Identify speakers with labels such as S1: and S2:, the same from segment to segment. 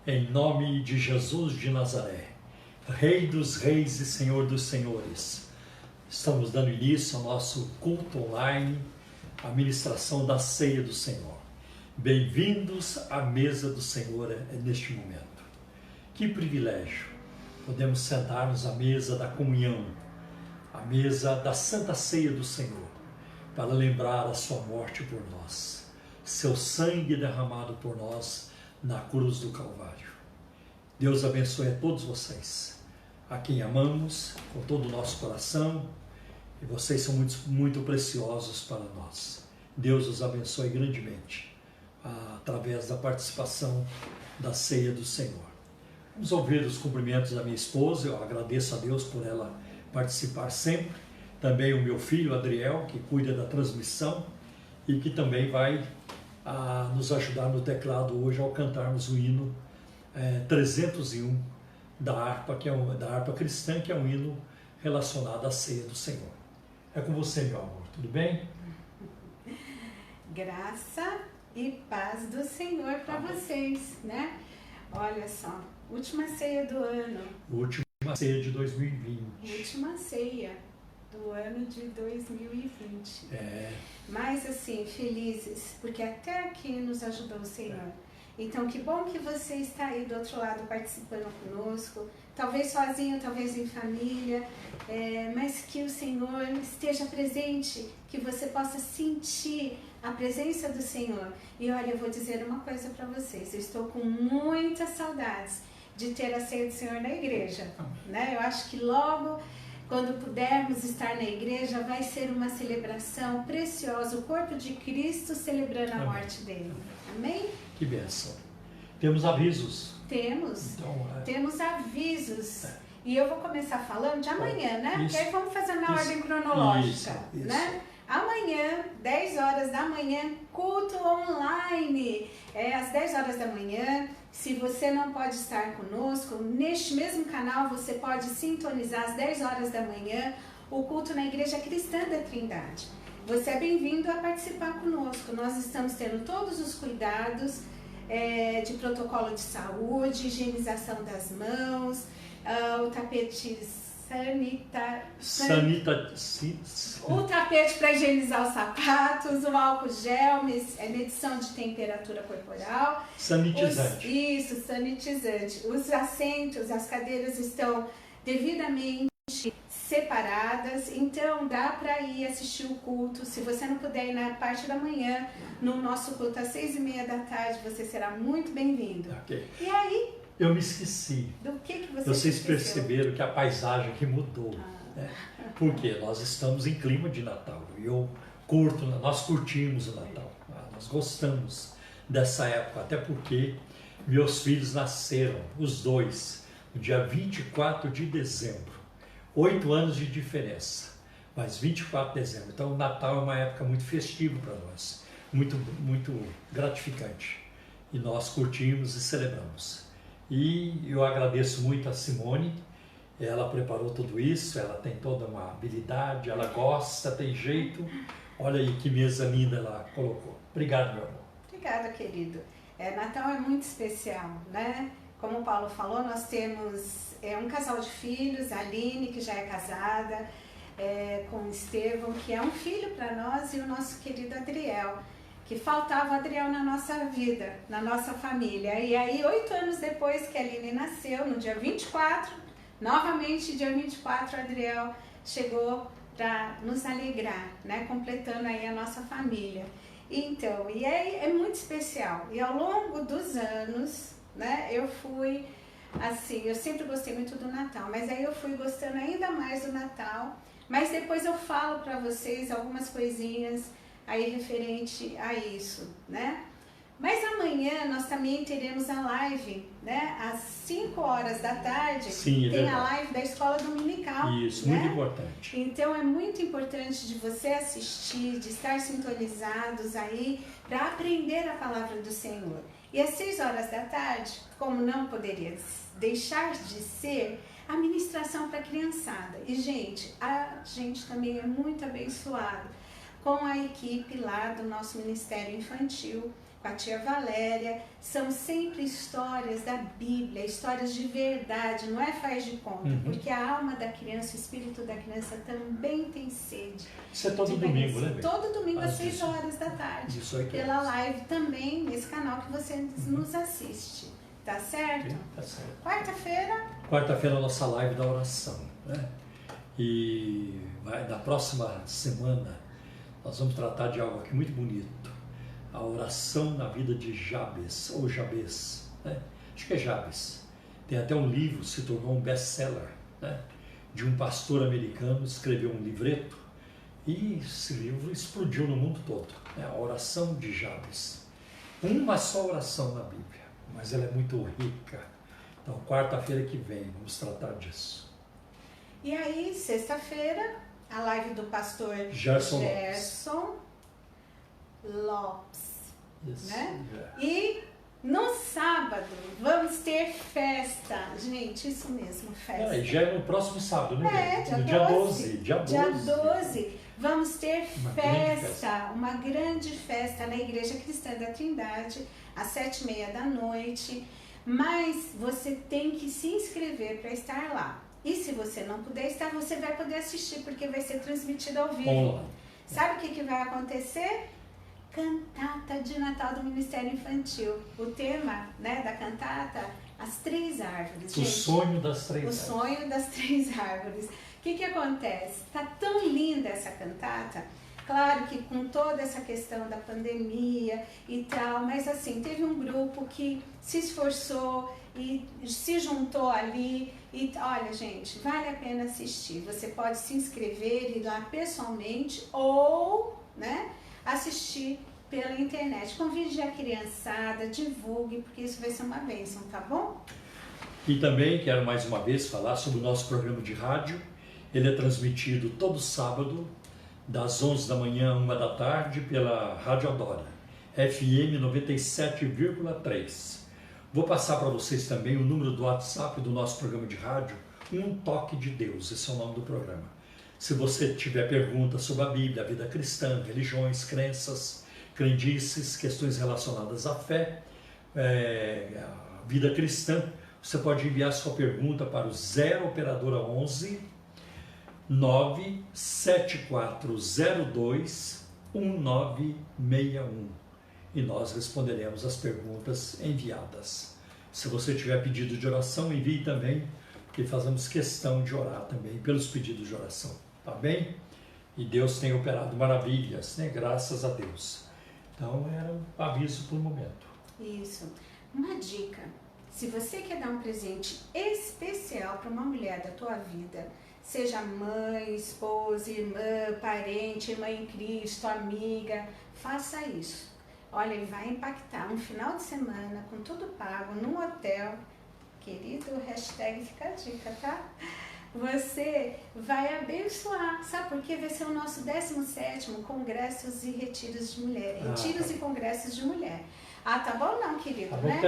S1: Em nome de Jesus de Nazaré, Rei dos Reis e Senhor dos Senhores, estamos dando início ao nosso culto online, a ministração da Ceia do Senhor. Bem-vindos à mesa do Senhor neste momento. Que privilégio! Podemos sentar-nos à mesa da comunhão, à mesa da Santa Ceia do Senhor, para lembrar a sua morte por nós, seu sangue derramado por nós na cruz do Calvário. Deus abençoe a todos vocês, a quem amamos com todo o nosso coração, e vocês são muito preciosos para nós. Deus os abençoe grandemente, através da participação da Ceia do Senhor. Vamos ouvir os cumprimentos da minha esposa. Eu agradeço a Deus por ela participar sempre. Também o meu filho Adriel, que cuida da transmissão e que também vai nos ajudar no teclado hoje ao cantarmos o hino 301 da harpa, da harpa cristã, que é um hino relacionado à ceia do Senhor. É com você, meu amor, tudo bem?
S2: Graça e paz do Senhor para vocês, né? Olha só, última ceia do ano.
S1: Última ceia de 2020.
S2: Última ceia do ano de 2020. Mas assim, felizes, porque até aqui nos ajudou o Senhor. Então, que bom que você está aí do outro lado participando conosco, talvez sozinho, talvez em família, mas que o Senhor esteja presente, que você possa sentir a presença do Senhor. E olha, eu vou dizer uma coisa para vocês, eu estou com muitas saudades de ter a ceia do Senhor na igreja, né? Eu acho que logo, quando pudermos estar na igreja, vai ser uma celebração preciosa, o corpo de Cristo celebrando a morte dele. Amém?
S1: Que bênção. Temos avisos.
S2: Temos.
S1: Então,
S2: temos avisos. E eu vou começar falando de amanhã, né? Porque aí vamos fazer na ordem cronológica, né? Amanhã, 10 horas da manhã, culto online. Às 10 horas da manhã. Se você não pode estar conosco, neste mesmo canal você pode sintonizar às 10 horas da manhã o culto na Igreja Cristã da Trindade. Você é bem-vindo a participar conosco. Nós estamos tendo todos os cuidados de protocolo de saúde, higienização das mãos, o tapete o tapete para higienizar os sapatos, o álcool gel, medição de temperatura corporal.
S1: Sanitizante.
S2: Sanitizante. Os assentos, as cadeiras estão devidamente separadas, então dá para ir assistir o culto. Se você não puder ir na parte da manhã, no nosso culto às 6:30 da tarde, você será muito bem-vindo.
S1: Okay.
S2: E aí?
S1: Eu me esqueci.
S2: Do que
S1: vocês perceberam que a paisagem que mudou. Porque nós estamos em clima de Natal. E nós curtimos o Natal. Nós gostamos dessa época, até porque meus filhos nasceram, os dois, no dia 24 de dezembro. 8 anos de diferença, mas 24 de dezembro. Então o Natal é uma época muito festiva para nós, muito gratificante. E nós curtimos e celebramos. E eu agradeço muito a Simone, ela preparou tudo isso, ela tem toda uma habilidade, ela gosta, tem jeito. Olha aí que mesa linda ela colocou. Obrigado, meu amor.
S2: Obrigada, querido. Natal é muito especial, né? Como o Paulo falou, nós temos um casal de filhos, a Aline, que já é casada, com o Estevão, que é um filho para nós, e o nosso querido Adriel, que faltava o Adriel na nossa vida, na nossa família. E aí, 8 anos depois que a Aline nasceu, no dia 24, novamente dia 24, o Adriel chegou para nos alegrar, né? Completando aí a nossa família. Então, e aí é muito especial. E ao longo dos anos, né, eu fui, assim, eu sempre gostei muito do Natal, mas aí eu fui gostando ainda mais do Natal. Mas depois eu falo para vocês algumas coisinhas aí referente a isso, né? Mas amanhã nós também teremos a live, né? Às 5 horas da tarde.
S1: Sim,
S2: tem a live da Escola Dominical.
S1: Isso,
S2: né?
S1: muito importante.
S2: Então é muito importante de você assistir, de estar sintonizados aí para aprender a palavra do Senhor. E às 6 horas da tarde, como não poderia deixar de ser, a ministração para a criançada. E gente, a gente também é muito abençoado com a equipe lá do nosso Ministério Infantil, com a tia Valéria. São sempre histórias da Bíblia, histórias de verdade, não é faz de conta, porque a alma da criança, o espírito da criança também tem sede.
S1: Isso é todo domingo, né?
S2: Todo domingo às 6 horas da tarde.
S1: Isso aí.
S2: Pela live também, nesse canal que você nos assiste. Tá certo?
S1: Sim, tá certo.
S2: Quarta-feira?
S1: Quarta-feira a nossa live da oração, né? E na próxima semana nós vamos tratar de algo aqui muito bonito. A oração na vida de Jabes, ou Jabes, né? Acho que é Jabes. Tem até um livro, se tornou um best-seller, né? De um pastor americano, escreveu um livreto e esse livro explodiu no mundo todo, né? A oração de Jabes. Uma só oração na Bíblia, mas ela é muito rica. Então, quarta-feira que vem, vamos tratar disso.
S2: E aí, sexta-feira, a live do pastor
S1: Gerson
S2: Lopes.
S1: Isso,
S2: Né?
S1: é.
S2: E no sábado vamos ter festa. Gente, isso mesmo, festa.
S1: Já é no próximo sábado, né?
S2: Dia
S1: no
S2: 12.
S1: Dia 12.
S2: Dia 12. Vamos ter
S1: Uma
S2: uma grande festa na Igreja Cristã da Trindade, às 7h30 da Mas você tem que se inscrever para estar lá. E se você não puder estar, você vai poder assistir, porque vai ser transmitido ao vivo.
S1: Olá.
S2: Sabe o que vai acontecer? Cantata de Natal do Ministério Infantil. O tema, né, da cantata, as 3 árvores.
S1: O sonho das 3
S2: árvores. O sonho das 3 árvores. O que acontece? Tá tão linda essa cantata. Claro que com toda essa questão da pandemia e tal, mas assim, teve um grupo que se esforçou e se juntou ali. E olha, gente, vale a pena assistir. Você pode se inscrever, ir lá pessoalmente ou, né, assistir pela internet. Convide a criançada, divulgue, porque isso vai ser uma bênção, tá bom?
S1: E também quero mais uma vez falar sobre o nosso programa de rádio. Ele é transmitido todo sábado, das 11 da manhã a 1 da tarde, pela Rádio Adora, FM 97,3. Vou passar para vocês também o número do WhatsApp do nosso programa de rádio, Um Toque de Deus, esse é o nome do programa. Se você tiver perguntas sobre a Bíblia, a vida cristã, religiões, crenças, crendices, questões relacionadas à fé, a vida cristã, você pode enviar sua pergunta para o 0 operadora 11 97402 1961 e nós responderemos as perguntas enviadas. Se você tiver pedido de oração, envie também, porque fazemos questão de orar também pelos pedidos de oração, tá bem? E Deus tem operado maravilhas, né? Graças a Deus. Então era um aviso por um momento.
S2: Isso. Uma dica: se você quer dar um presente especial para uma mulher da tua vida, seja mãe, esposa, irmã, parente, irmã em Cristo, amiga, faça isso. Olha, ele vai impactar um final de semana com tudo pago, num hotel. Querido, hashtag fica a dica, tá? Você vai abençoar, sabe por quê? Vai ser o nosso 17º Congressos e Retiros de Mulher. Retiros e Congressos de Mulher. Ah, tá bom não, querido, né?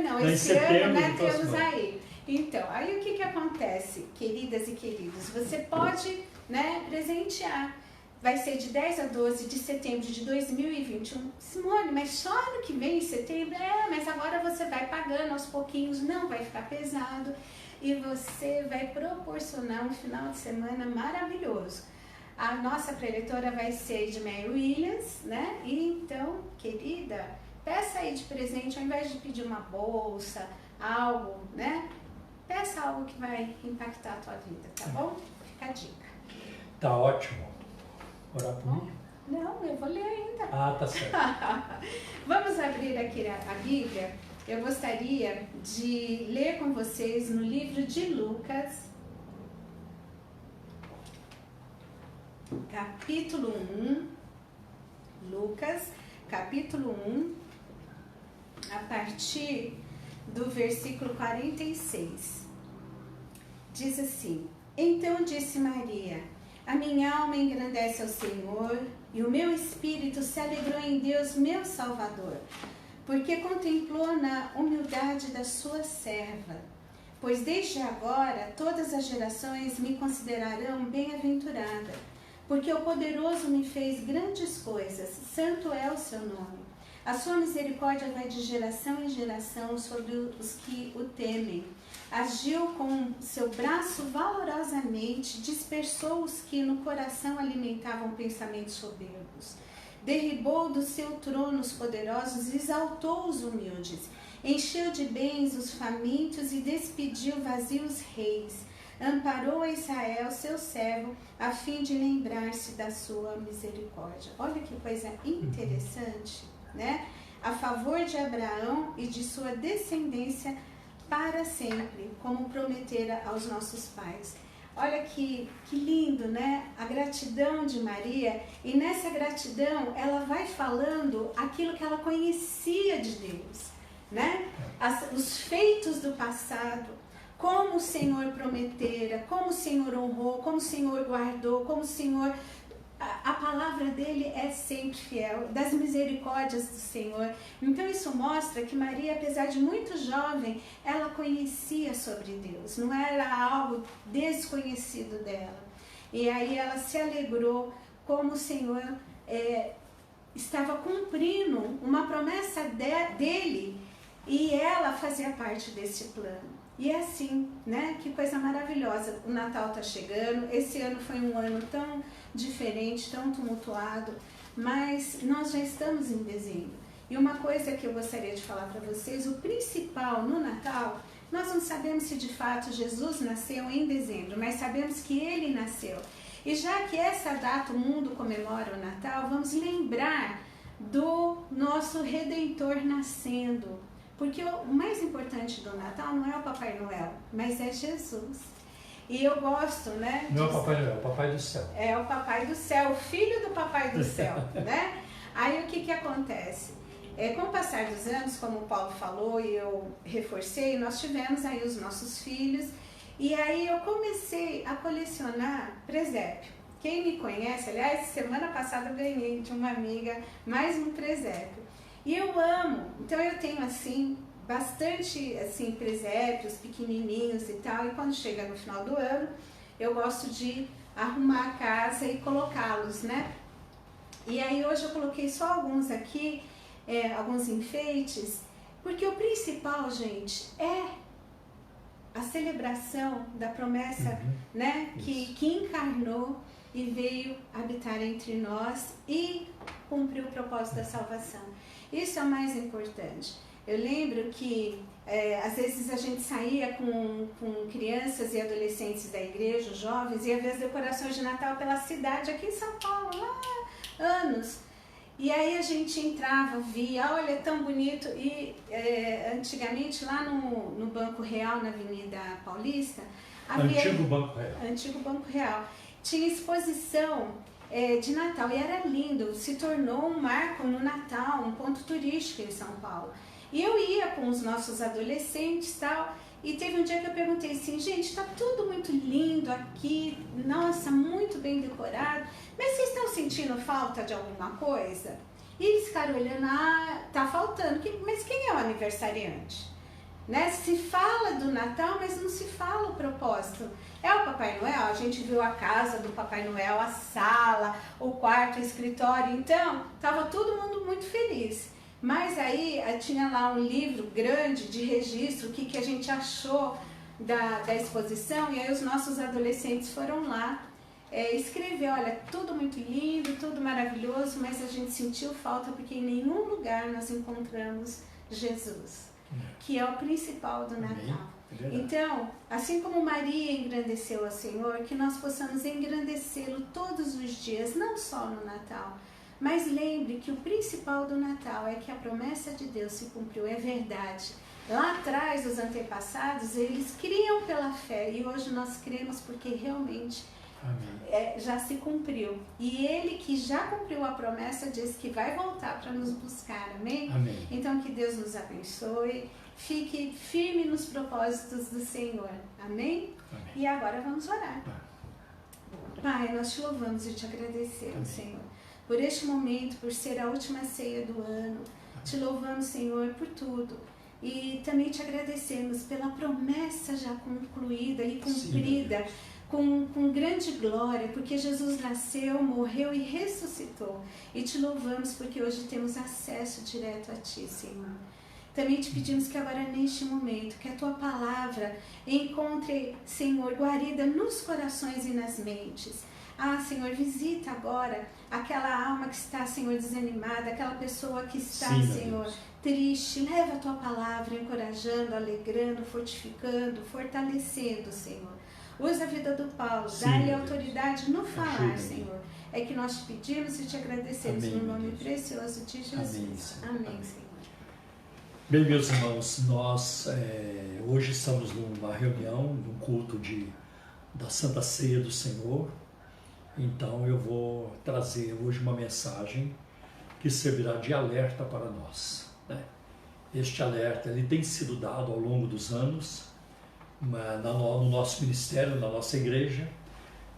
S2: Não. Esse ano, né, temos aí. Então, aí o que acontece, queridas e queridos? Você pode, né, presentear. Vai ser de 10 a 12 de setembro de 2021. Simone, mas só ano que vem, em setembro? Mas agora você vai pagando aos pouquinhos, não vai ficar pesado. E você vai proporcionar um final de semana maravilhoso. A nossa preletora vai ser de Mary Williams, né? E então, querida, peça aí de presente, ao invés de pedir uma bolsa, algo, né? Peça algo que vai impactar a tua vida, tá bom? Fica a dica.
S1: Tá ótimo. Orar por mim?
S2: Não, eu vou ler ainda.
S1: Ah, tá certo.
S2: Vamos abrir aqui a Bíblia. Eu gostaria de ler com vocês no livro de Lucas, capítulo 1. Lucas, capítulo 1, a partir do versículo 46. Diz assim: Então disse Maria: A minha alma engrandece ao Senhor, e o meu espírito se alegrou em Deus, meu Salvador, porque contemplou na humildade da sua serva. Pois desde agora todas as gerações me considerarão bem-aventurada, porque o poderoso me fez grandes coisas, santo é o seu nome. A sua misericórdia vai de geração em geração sobre os que o temem. Agiu com seu braço valorosamente, dispersou os que no coração alimentavam pensamentos soberbos. Derribou do seu trono os poderosos, exaltou os humildes. Encheu de bens os famintos e despediu vazios reis. Amparou a Israel, seu servo, a fim de lembrar-se da sua misericórdia. Olha que coisa interessante, né? A favor de Abraão e de sua descendência para sempre, como prometera aos nossos pais. Olha que lindo, né? A gratidão de Maria, e nessa gratidão ela vai falando aquilo que ela conhecia de Deus, né? Os feitos do passado, como o Senhor prometera, como o Senhor honrou, como o Senhor guardou, como o Senhor... A palavra dele é sempre fiel, das misericórdias do Senhor. Então isso mostra que Maria, apesar de muito jovem, ela conhecia sobre Deus, não era algo desconhecido dela. E aí ela se alegrou como o Senhor estava cumprindo uma promessa dele, e ela fazia parte desse plano. E é assim, né? Que coisa maravilhosa. O Natal está chegando. Esse ano foi um ano tão diferente, tão tumultuado, mas nós já estamos em dezembro. E uma coisa que eu gostaria de falar para vocês, o principal no Natal, nós não sabemos se de fato Jesus nasceu em dezembro, mas sabemos que ele nasceu. E já que essa data o mundo comemora o Natal, vamos lembrar do nosso Redentor nascendo. Porque o mais importante do Natal não é o Papai Noel, mas é Jesus. E eu gosto, né?
S1: Não é o Papai Noel, é o Papai do Céu.
S2: É o Papai do Céu, o filho do Papai do Céu, né? Aí o que acontece? Com o passar dos anos, como o Paulo falou e eu reforcei, nós tivemos aí os nossos filhos, e aí eu comecei a colecionar presépio. Quem me conhece, aliás, semana passada eu ganhei de uma amiga mais um presépio. E eu amo, então eu tenho assim, bastante assim, presépios pequenininhos e tal, e quando chega no final do ano, eu gosto de arrumar a casa e colocá-los, né? E aí hoje eu coloquei só alguns aqui, alguns enfeites, porque o principal, gente, é a celebração da promessa, né? Que encarnou e veio habitar entre nós e cumpriu o propósito da salvação. Isso é o mais importante. Eu lembro que às vezes a gente saía com crianças e adolescentes da igreja, jovens, e ia ver as decorações de Natal pela cidade, aqui em São Paulo, lá anos. E aí a gente entrava, via, olha, é tão bonito. E antigamente lá no Banco Real, na Avenida Paulista, havia... Antigo Banco Real. Tinha exposição de Natal, e era lindo, se tornou um marco no Natal, um ponto turístico em São Paulo. E eu ia com os nossos adolescentes e tal, e teve um dia que eu perguntei assim, gente, tá tudo muito lindo aqui, nossa, muito bem decorado, mas vocês estão sentindo falta de alguma coisa? E eles ficaram olhando, tá faltando, mas quem é o aniversariante? Né? Se fala do Natal, mas não se fala o propósito. É o Papai Noel, a gente viu a casa do Papai Noel, a sala, o quarto, o escritório, então estava todo mundo muito feliz. Mas aí tinha lá um livro grande de registro, o que a gente achou da exposição, e aí os nossos adolescentes foram lá escrever, olha, tudo muito lindo, tudo maravilhoso, mas a gente sentiu falta porque em nenhum lugar nós encontramos Jesus, que é o principal do Natal. Então, assim como Maria engrandeceu ao Senhor, que nós possamos engrandecê-lo todos os dias, não só no Natal. Mas lembre que o principal do Natal é que a promessa de Deus se cumpriu, é verdade. Lá atrás, os antepassados, eles criam pela fé, e hoje nós cremos porque realmente já se cumpriu. E Ele que já cumpriu a promessa diz que vai voltar para nos buscar, amém?
S1: Amém.
S2: Então que Deus nos abençoe, fique firme nos propósitos do Senhor, amém?
S1: Amém.
S2: E agora vamos orar. Pai, nós te louvamos e te agradecemos, Senhor, por este momento, por ser a última ceia do ano. Te louvamos, Senhor, por tudo. E também te agradecemos pela promessa já concluída e cumprida.
S1: Sim,
S2: com grande glória, porque Jesus nasceu, morreu e ressuscitou. E te louvamos porque hoje temos acesso direto a Ti, Senhor. Também te pedimos que agora, neste momento, que a Tua palavra encontre, Senhor, guarida nos corações e nas mentes. Ah, Senhor, visita agora aquela alma que está, Senhor, desanimada, aquela pessoa que está,
S1: Sim,
S2: Senhor, triste. Leva a Tua palavra encorajando, alegrando, fortificando, fortalecendo, Senhor. Usa a vida do Paulo, dá-lhe autoridade no falar, Senhor. É que nós te pedimos e te agradecemos. Amém, no nome precioso de Jesus. Amém, Senhor.
S1: Bem, meus irmãos, nós hoje estamos numa reunião, num culto da Santa Ceia do Senhor. Então eu vou trazer hoje uma mensagem que servirá de alerta para nós, né? Este alerta ele tem sido dado ao longo dos anos no nosso ministério, na nossa igreja,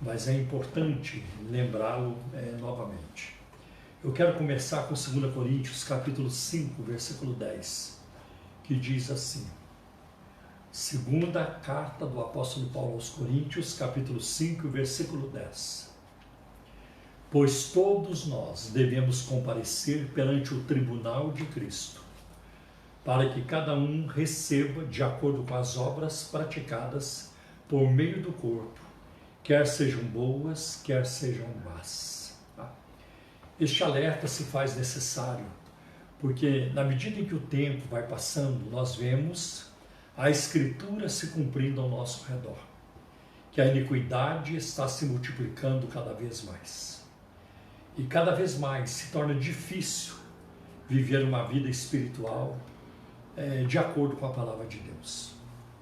S1: mas é importante lembrá-lo novamente. Eu quero começar com 2 Coríntios, capítulo 5, versículo 10, que diz assim: segunda carta do apóstolo Paulo aos Coríntios, capítulo 5, versículo 10. Pois todos nós devemos comparecer perante o tribunal de Cristo, para que cada um receba de acordo com as obras praticadas por meio do corpo, quer sejam boas, quer sejam más. Este alerta se faz necessário, porque na medida em que o tempo vai passando, nós vemos a Escritura se cumprindo ao nosso redor, que a iniquidade está se multiplicando cada vez mais. E cada vez mais se torna difícil viver uma vida espiritual de acordo com a palavra de Deus.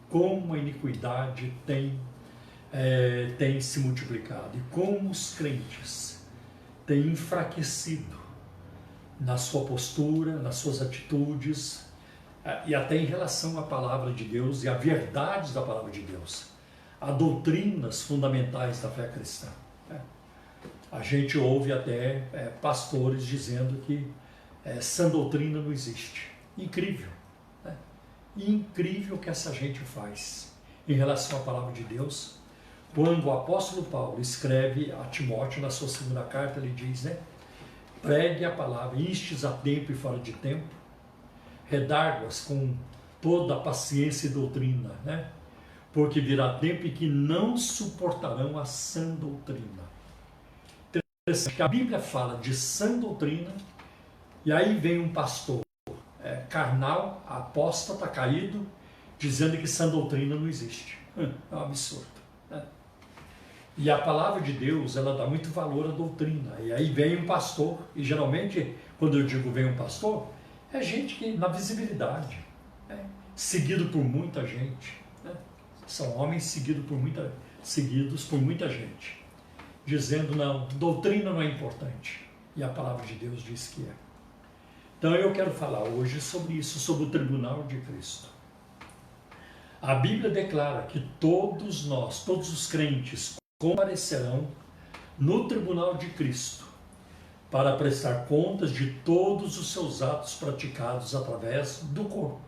S1: Como a iniquidade tem se multiplicado e como os crentes têm enfraquecido na sua postura, nas suas atitudes e até em relação à palavra de Deus e a verdades da palavra de Deus, a doutrinas fundamentais da fé cristã. A gente ouve até pastores dizendo que sã doutrina não existe. Incrível. Incrível o que essa gente faz em relação à palavra de Deus. Quando o apóstolo Paulo escreve a Timóteo na sua segunda carta, ele diz, pregue a palavra, instes a tempo e fora de tempo, redargue-as com toda a paciência e doutrina, porque virá tempo em que não suportarão a sã doutrina. Interessante que a Bíblia fala de sã doutrina, e aí vem um pastor carnal, apóstata, caído, dizendo que sã doutrina não existe. É um absurdo. E a palavra de Deus, ela dá muito valor à doutrina. E aí vem um pastor, e geralmente, quando eu digo vem um pastor, é gente que na visibilidade, seguido por muita gente. São homens seguidos por muita gente, dizendo, não, doutrina não é importante. E a palavra de Deus diz que é. Então eu quero falar hoje sobre isso, sobre o tribunal de Cristo. A Bíblia declara que todos nós, todos os crentes, comparecerão no tribunal de Cristo para prestar contas de todos os seus atos praticados através do corpo,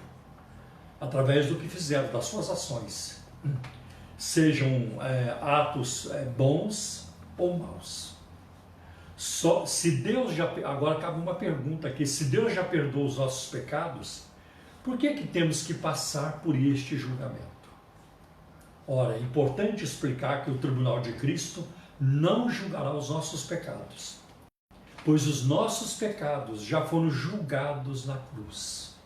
S1: através do que fizeram, das suas ações, sejam atos bons ou maus. Se Deus já... Agora cabe uma pergunta aqui: se Deus já perdoou os nossos pecados, por que temos que passar por este julgamento? Ora, é importante explicar que o tribunal de Cristo não julgará os nossos pecados, pois os nossos pecados já foram julgados na cruz.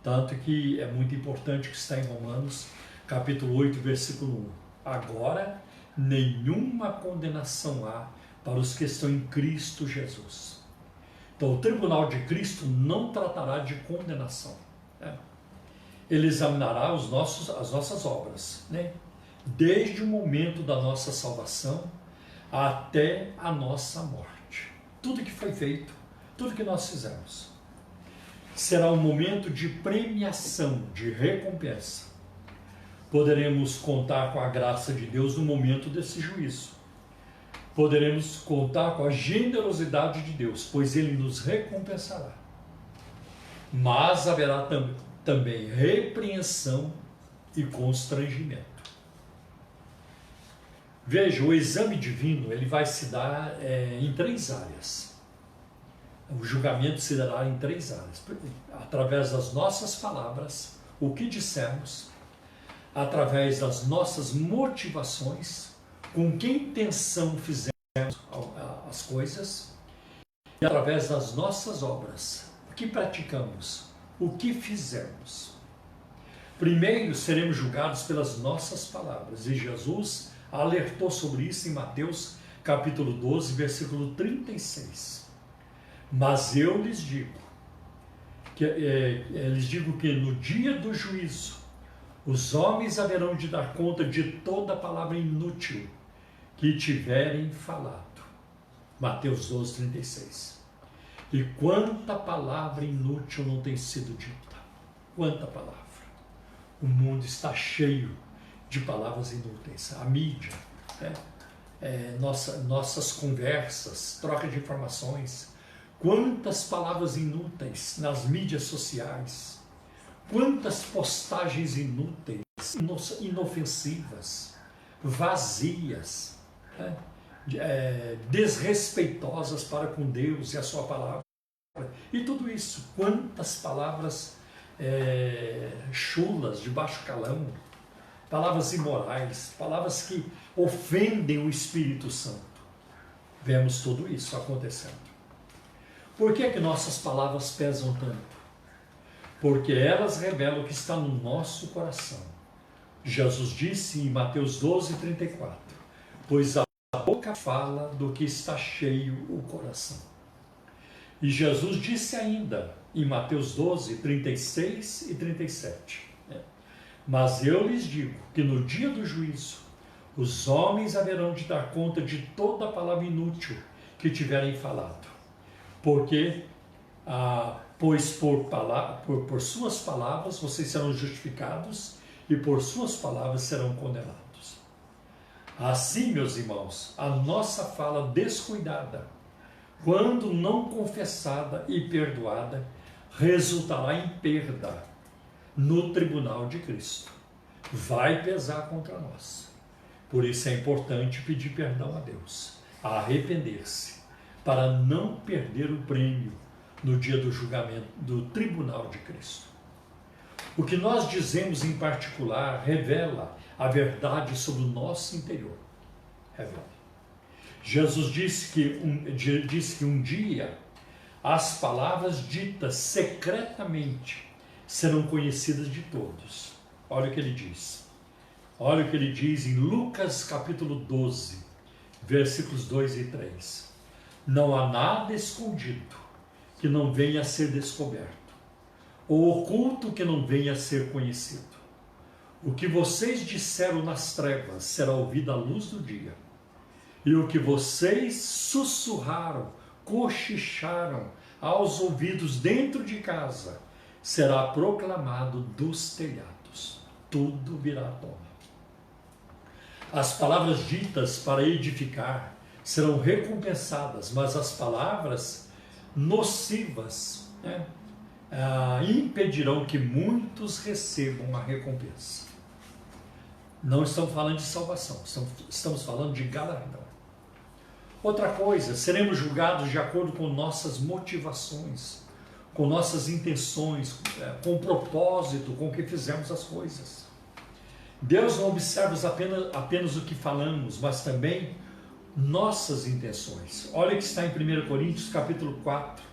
S1: Tanto que é muito importante que está em Romanos, capítulo 8, versículo 1. Agora, nenhuma condenação há para os que estão em Cristo Jesus. Então, o tribunal de Cristo não tratará de condenação. Ele examinará as nossas obras, desde o momento da nossa salvação até a nossa morte. Tudo que foi feito, tudo que nós fizemos. Será um momento de premiação, de recompensa. Poderemos contar com a graça de Deus no momento desse juízo. Poderemos contar com a generosidade de Deus, pois Ele nos recompensará. Mas haverá também repreensão e constrangimento. Veja, o exame divino ele vai se dar em três áreas. O julgamento se dará em três áreas. Através das nossas palavras, o que dissemos, através das nossas motivações, com que intenção fizemos as coisas, e através das nossas obras, o que praticamos, o que fizemos. Primeiro seremos julgados pelas nossas palavras, e Jesus alertou sobre isso em Mateus capítulo 12, versículo 36. Mas eu lhes digo que no dia do juízo os homens haverão de dar conta de toda palavra inútil que tiverem falado. Mateus 12, 36. E quanta palavra inútil não tem sido dita? Quanta palavra? O mundo está cheio de palavras inúteis. A mídia, nossas conversas, troca de informações. Quantas palavras inúteis nas mídias sociais. Quantas postagens inúteis, inofensivas, vazias, desrespeitosas para com Deus e a sua palavra. E tudo isso, quantas palavras chulas, de baixo calão, palavras imorais, palavras que ofendem o Espírito Santo. Vemos tudo isso acontecendo. Por que nossas palavras pesam tanto? Porque elas revelam o que está no nosso coração. Jesus disse em Mateus 12, 34, pois a boca fala do que está cheio o coração. E Jesus disse ainda em Mateus 12, 36 e 37, mas eu lhes digo que no dia do juízo os homens haverão de dar conta de toda a palavra inútil que tiverem falado, pois por suas palavras vocês serão justificados e por suas palavras serão condenados. Assim, meus irmãos, a nossa fala descuidada, quando não confessada e perdoada, resultará em perda no tribunal de Cristo. Vai pesar contra nós. Por isso é importante pedir perdão a Deus, arrepender-se, para não perder o prêmio no dia do julgamento do tribunal de Cristo. O que nós dizemos em particular revela a verdade sobre o nosso interior. Revela. Jesus disse que um dia as palavras ditas secretamente serão conhecidas de todos. Olha o que ele diz. Olha o que ele diz em Lucas capítulo 12, versículos 2 e 3. Não há nada escondido que não venha a ser descoberto, ou oculto que não venha a ser conhecido. O que vocês disseram nas trevas será ouvido à luz do dia, e o que vocês sussurraram, cochicharam aos ouvidos dentro de casa, será proclamado dos telhados. Tudo virá à tona. As palavras ditas para edificar serão recompensadas, mas as palavras nocivas impedirão que muitos recebam a recompensa. Não estamos falando de salvação, estamos falando de galardão. Outra coisa, seremos julgados de acordo com nossas motivações, com nossas intenções, com o propósito com que fizemos as coisas. Deus não observa apenas o que falamos, mas também nossas intenções. Olha o que está em 1 Coríntios capítulo 4,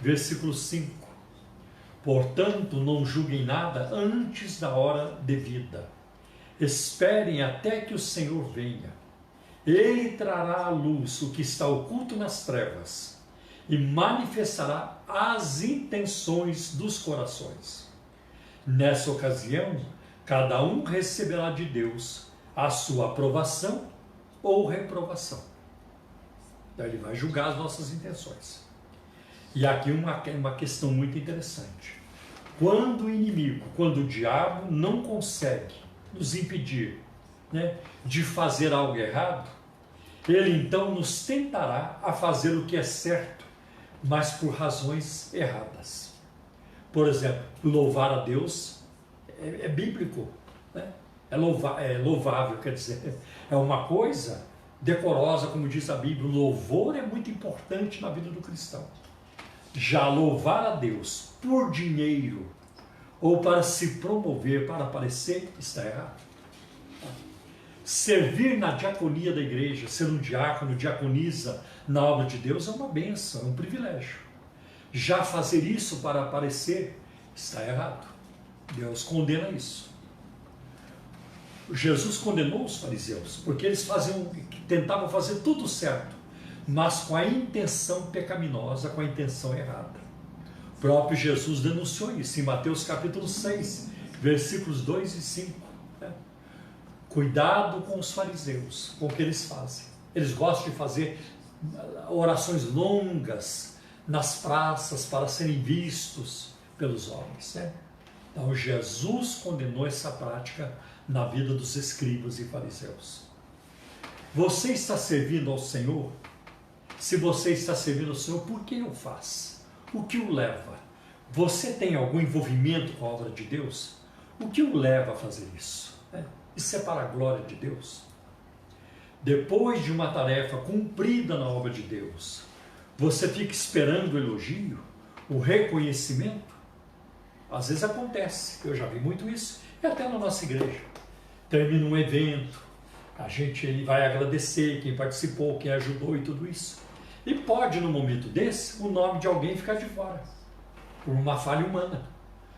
S1: versículo 5. Portanto, não julguem nada antes da hora devida. Esperem até que o Senhor venha. Ele trará à luz o que está oculto nas trevas e manifestará as intenções dos corações. Nessa ocasião, cada um receberá de Deus a sua aprovação ou reprovação. Então, ele vai julgar as nossas intenções. E aqui uma questão muito interessante. Quando o inimigo, quando o diabo não consegue nos impedir de fazer algo errado, ele então nos tentará a fazer o que é certo, mas por razões erradas. Por exemplo, louvar a Deus é bíblico, é louvável, quer dizer, é uma coisa decorosa, como diz a Bíblia. O louvor é muito importante na vida do cristão. Já louvar a Deus por dinheiro ou para se promover, para aparecer, está errado. Servir na diaconia da igreja, ser um diácono, diaconisa na obra de Deus é uma bênção, é um privilégio. Já fazer isso para aparecer está errado. Deus condena isso. Jesus condenou os fariseus, porque eles tentavam fazer tudo certo, mas com a intenção pecaminosa, com a intenção errada. O próprio Jesus denunciou isso em Mateus capítulo 6, versículos 2 e 5. Cuidado com os fariseus, com o que eles fazem. Eles gostam de fazer orações longas nas praças para serem vistos pelos homens. Então Jesus condenou essa prática na vida dos escribas e fariseus. Você está servindo ao Senhor? Se você está servindo ao Senhor, por que o faz? O que o leva? Você tem algum envolvimento com a obra de Deus? O que o leva a fazer isso? Isso é para a glória de Deus. Depois de uma tarefa cumprida na obra de Deus, você fica esperando o elogio, o reconhecimento? Às vezes acontece, eu já vi muito isso, e até na nossa igreja. Termina um evento, a gente vai agradecer quem participou, quem ajudou e tudo isso. E pode, num momento desse, o nome de alguém ficar de fora, por uma falha humana.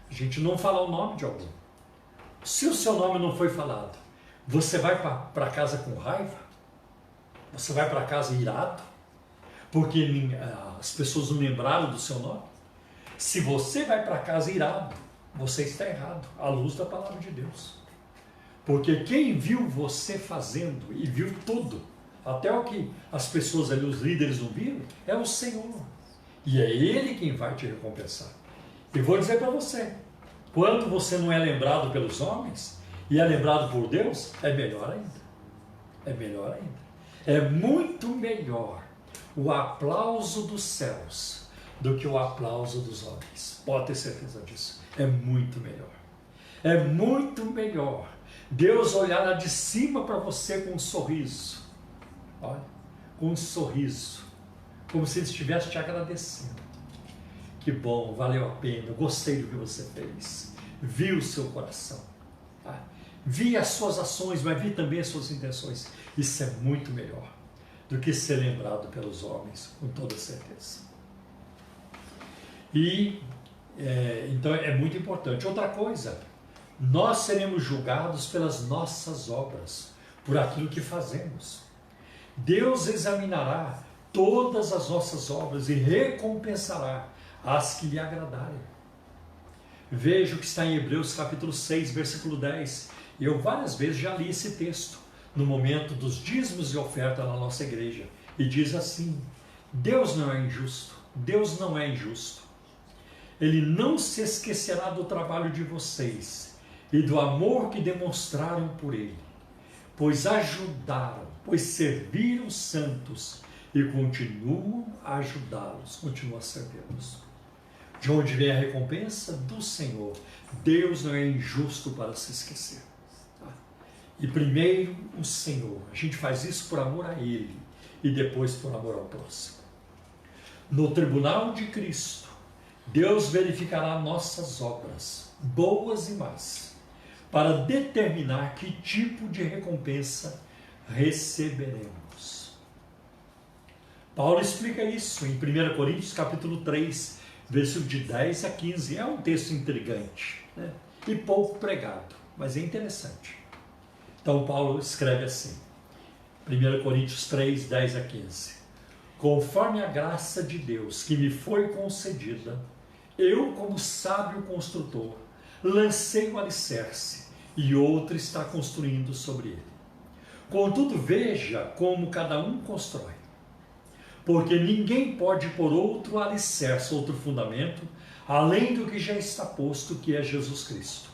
S1: A gente não fala o nome de alguém. Se o seu nome não foi falado, você vai para casa com raiva? Você vai para casa irado? Porque as pessoas não lembraram do seu nome? Se você vai para casa irado, você está errado, à luz da palavra de Deus. Porque quem viu você fazendo e viu tudo, até o que as pessoas ali, os líderes não viram, é o Senhor. E é Ele quem vai te recompensar. E vou dizer para você, quando você não é lembrado pelos homens e é lembrado por Deus, é melhor ainda. É melhor ainda. É muito melhor o aplauso dos céus do que o aplauso dos homens. Pode ter certeza disso. É muito melhor. É muito melhor Deus olhar lá de cima para você com um sorriso. Olha, com um sorriso. Como se Ele estivesse te agradecendo. Que bom, valeu a pena, gostei do que você fez. Vi o seu coração. Tá? Vi as suas ações, mas vi também as suas intenções. Isso é muito melhor do que ser lembrado pelos homens, com toda certeza. E então é muito importante. Outra coisa, nós seremos julgados pelas nossas obras, por aquilo que fazemos. Deus examinará todas as nossas obras e recompensará as que lhe agradarem. Veja o que está em Hebreus capítulo 6, versículo 10. Eu várias vezes já li esse texto no momento dos dízimos e oferta na nossa igreja. E diz assim: Deus não é injusto. Deus não é injusto. Ele não se esquecerá do trabalho de vocês e do amor que demonstraram por Ele, pois ajudaram, pois serviram os santos e continuam a ajudá-los, continuam a servi-los. De onde vem a recompensa? Do Senhor. Deus não é injusto para se esquecer. Tá? E primeiro o Senhor. A gente faz isso por amor a Ele e depois por amor ao próximo. No tribunal de Cristo, Deus verificará nossas obras, boas e más, para determinar que tipo de recompensa receberemos. Paulo explica isso em 1 Coríntios capítulo 3, versículo de 10 a 15. É um texto intrigante, né? E pouco pregado, mas é interessante. Então Paulo escreve assim, 1 Coríntios 3, 10 a 15. Conforme a graça de Deus que me foi concedida, eu, como sábio construtor, lancei o alicerce e outro está construindo sobre ele. Contudo, veja como cada um constrói. Porque ninguém pode pôr outro alicerce, outro fundamento, além do que já está posto, que é Jesus Cristo.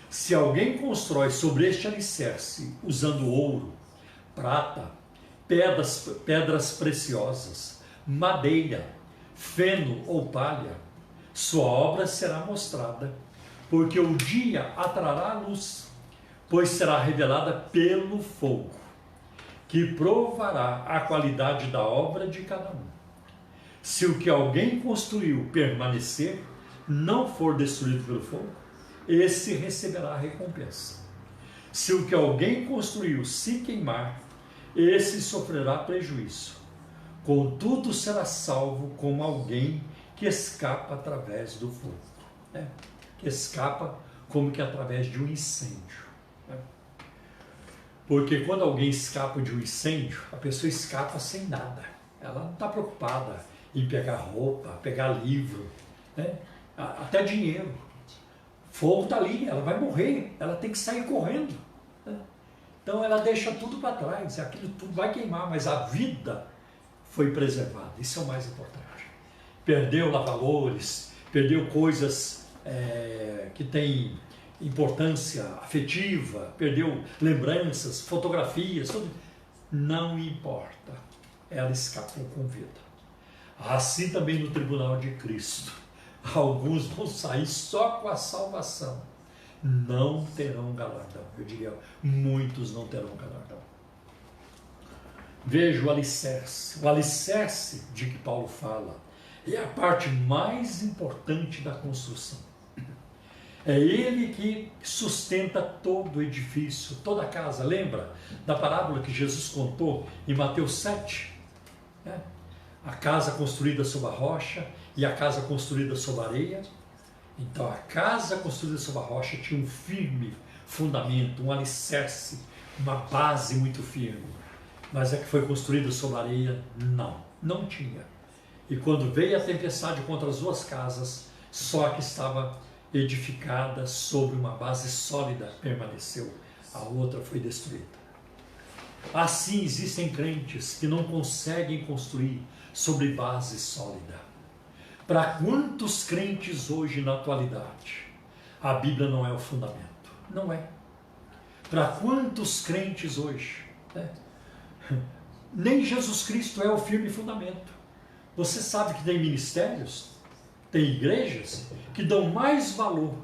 S1: Se alguém constrói sobre este alicerce, usando ouro, prata, pedras preciosas, madeira, feno ou palha, sua obra será mostrada, porque o dia atrará a luz, pois será revelada pelo fogo, que provará a qualidade da obra de cada um. Se o que alguém construiu permanecer, não for destruído pelo fogo, esse receberá a recompensa. Se o que alguém construiu se queimar, esse sofrerá prejuízo. Contudo, será salvo como alguém que escapa através do fogo. Que escapa como que através de um incêndio. Porque quando alguém escapa de um incêndio, a pessoa escapa sem nada. Ela não está preocupada em pegar roupa, pegar livro, até dinheiro. Fogo está ali, ela vai morrer, ela tem que sair correndo. Então ela deixa tudo para trás, aquilo tudo vai queimar, mas a vida foi preservada, isso é o mais importante. Perdeu lá valores, perdeu coisas que têm importância afetiva, perdeu lembranças, fotografias, tudo. Não importa, ela escapou com vida. Assim também no tribunal de Cristo, alguns vão sair só com a salvação, não terão galardão. Eu diria, muitos não terão galardão. Veja o alicerce de que Paulo fala, é a parte mais importante da construção. É ele que sustenta todo o edifício, toda a casa. Lembra da parábola que Jesus contou em Mateus 7? A casa construída sobre a rocha e a casa construída sobre a areia. Então a casa construída sobre a rocha tinha um firme fundamento, um alicerce, uma base muito firme. Mas a que foi construída sobre a areia, não tinha. E quando veio a tempestade contra as duas casas, só a que estava edificada sobre uma base sólida permaneceu, a outra foi destruída. Assim existem crentes que não conseguem construir sobre base sólida. Para quantos crentes hoje na atualidade a Bíblia não é o fundamento? Não é. Para quantos crentes hoje nem Jesus Cristo é o firme fundamento. Você sabe que tem ministérios, tem igrejas que dão mais valor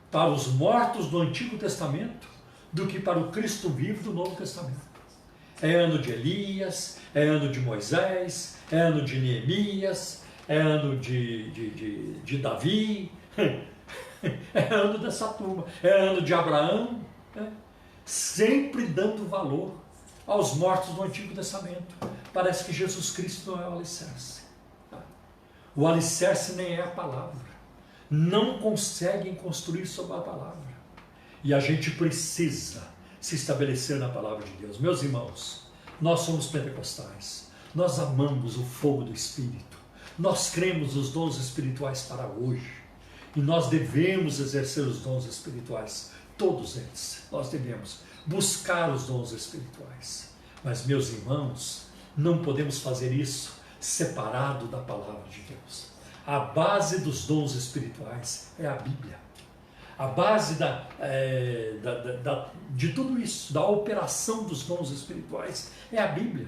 S1: para os mortos do Antigo Testamento do que para o Cristo vivo do Novo Testamento. É ano de Elias, é ano de Moisés, é ano de Neemias, é ano de Davi, é ano dessa turma, é ano de Abraão, sempre dando valor aos mortos do Antigo Testamento. Parece que Jesus Cristo não é o alicerce. O alicerce nem é a palavra. Não conseguem construir sobre a palavra. E a gente precisa se estabelecer na palavra de Deus. Meus irmãos, nós somos pentecostais. Nós amamos o fogo do Espírito. Nós cremos os dons espirituais para hoje. E nós devemos exercer os dons espirituais. Todos eles. Nós devemos buscar os dons espirituais. Mas, meus irmãos, não podemos fazer isso separado da palavra de Deus. A base dos dons espirituais é a Bíblia. A base de tudo isso, da operação dos dons espirituais, é a Bíblia.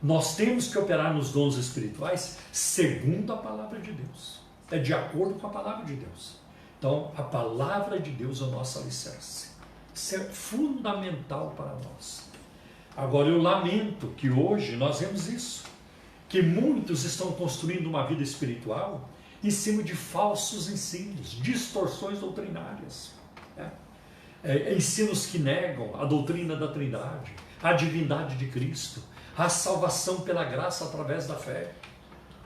S1: Nós temos que operar nos dons espirituais segundo a palavra de Deus. É de acordo com a palavra de Deus. Então, a palavra de Deus é o nosso alicerce. Isso é fundamental para nós. Agora, eu lamento que hoje nós vemos isso, que muitos estão construindo uma vida espiritual em cima de falsos ensinos, distorções doutrinárias. Ensinos que negam a doutrina da Trindade, a divindade de Cristo, a salvação pela graça através da fé.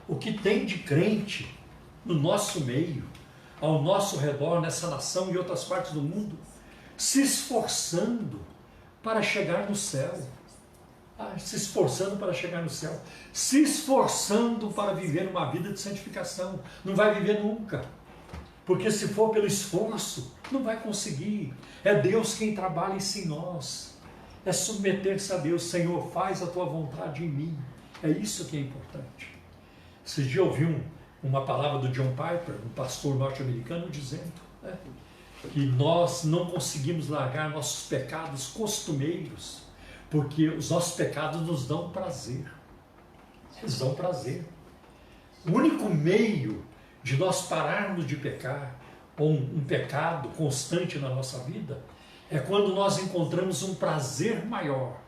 S1: O que tem de crente no nosso meio, ao nosso redor, nessa nação e outras partes do mundo, se esforçando para chegar no céu. Se esforçando para chegar no céu. Se esforçando para viver uma vida de santificação. Não vai viver nunca. Porque se for pelo esforço, não vai conseguir. É Deus quem trabalha isso em nós. É submeter-se a Deus. Senhor, faz a tua vontade em mim. É isso que é importante. Esse dia eu ouvi uma palavra do John Piper, um pastor norte-americano, dizendo que nós não conseguimos largar nossos pecados costumeiros, porque os nossos pecados nos dão prazer. Eles dão prazer. O único meio de nós pararmos de pecar, ou um pecado constante na nossa vida, É quando nós encontramos um prazer maior.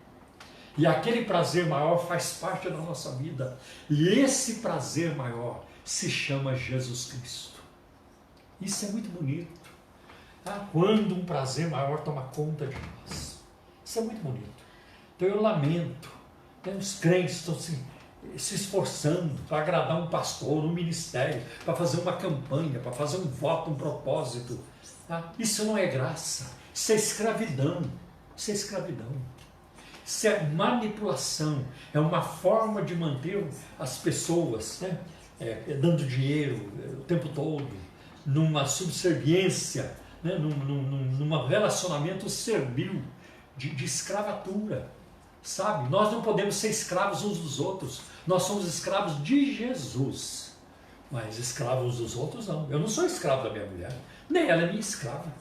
S1: E aquele prazer maior faz parte da nossa vida. E esse prazer maior se chama Jesus Cristo. Isso é muito bonito. Tá? Quando um prazer maior toma conta de nós. Isso é muito bonito. Então eu lamento. Os crentes estão se esforçando para agradar um pastor, um ministério, para fazer uma campanha, para fazer um voto, um propósito. Tá? Isso não é graça. Isso é escravidão. Isso é escravidão. Isso é manipulação, é uma forma de manter as pessoas, né, dando dinheiro o tempo todo, numa subserviência, né, num relacionamento servil, de escravatura, sabe? Nós não podemos ser escravos uns dos outros, nós somos escravos de Jesus, mas escravos uns dos outros não. Eu não sou escravo da minha mulher, nem ela é minha escrava.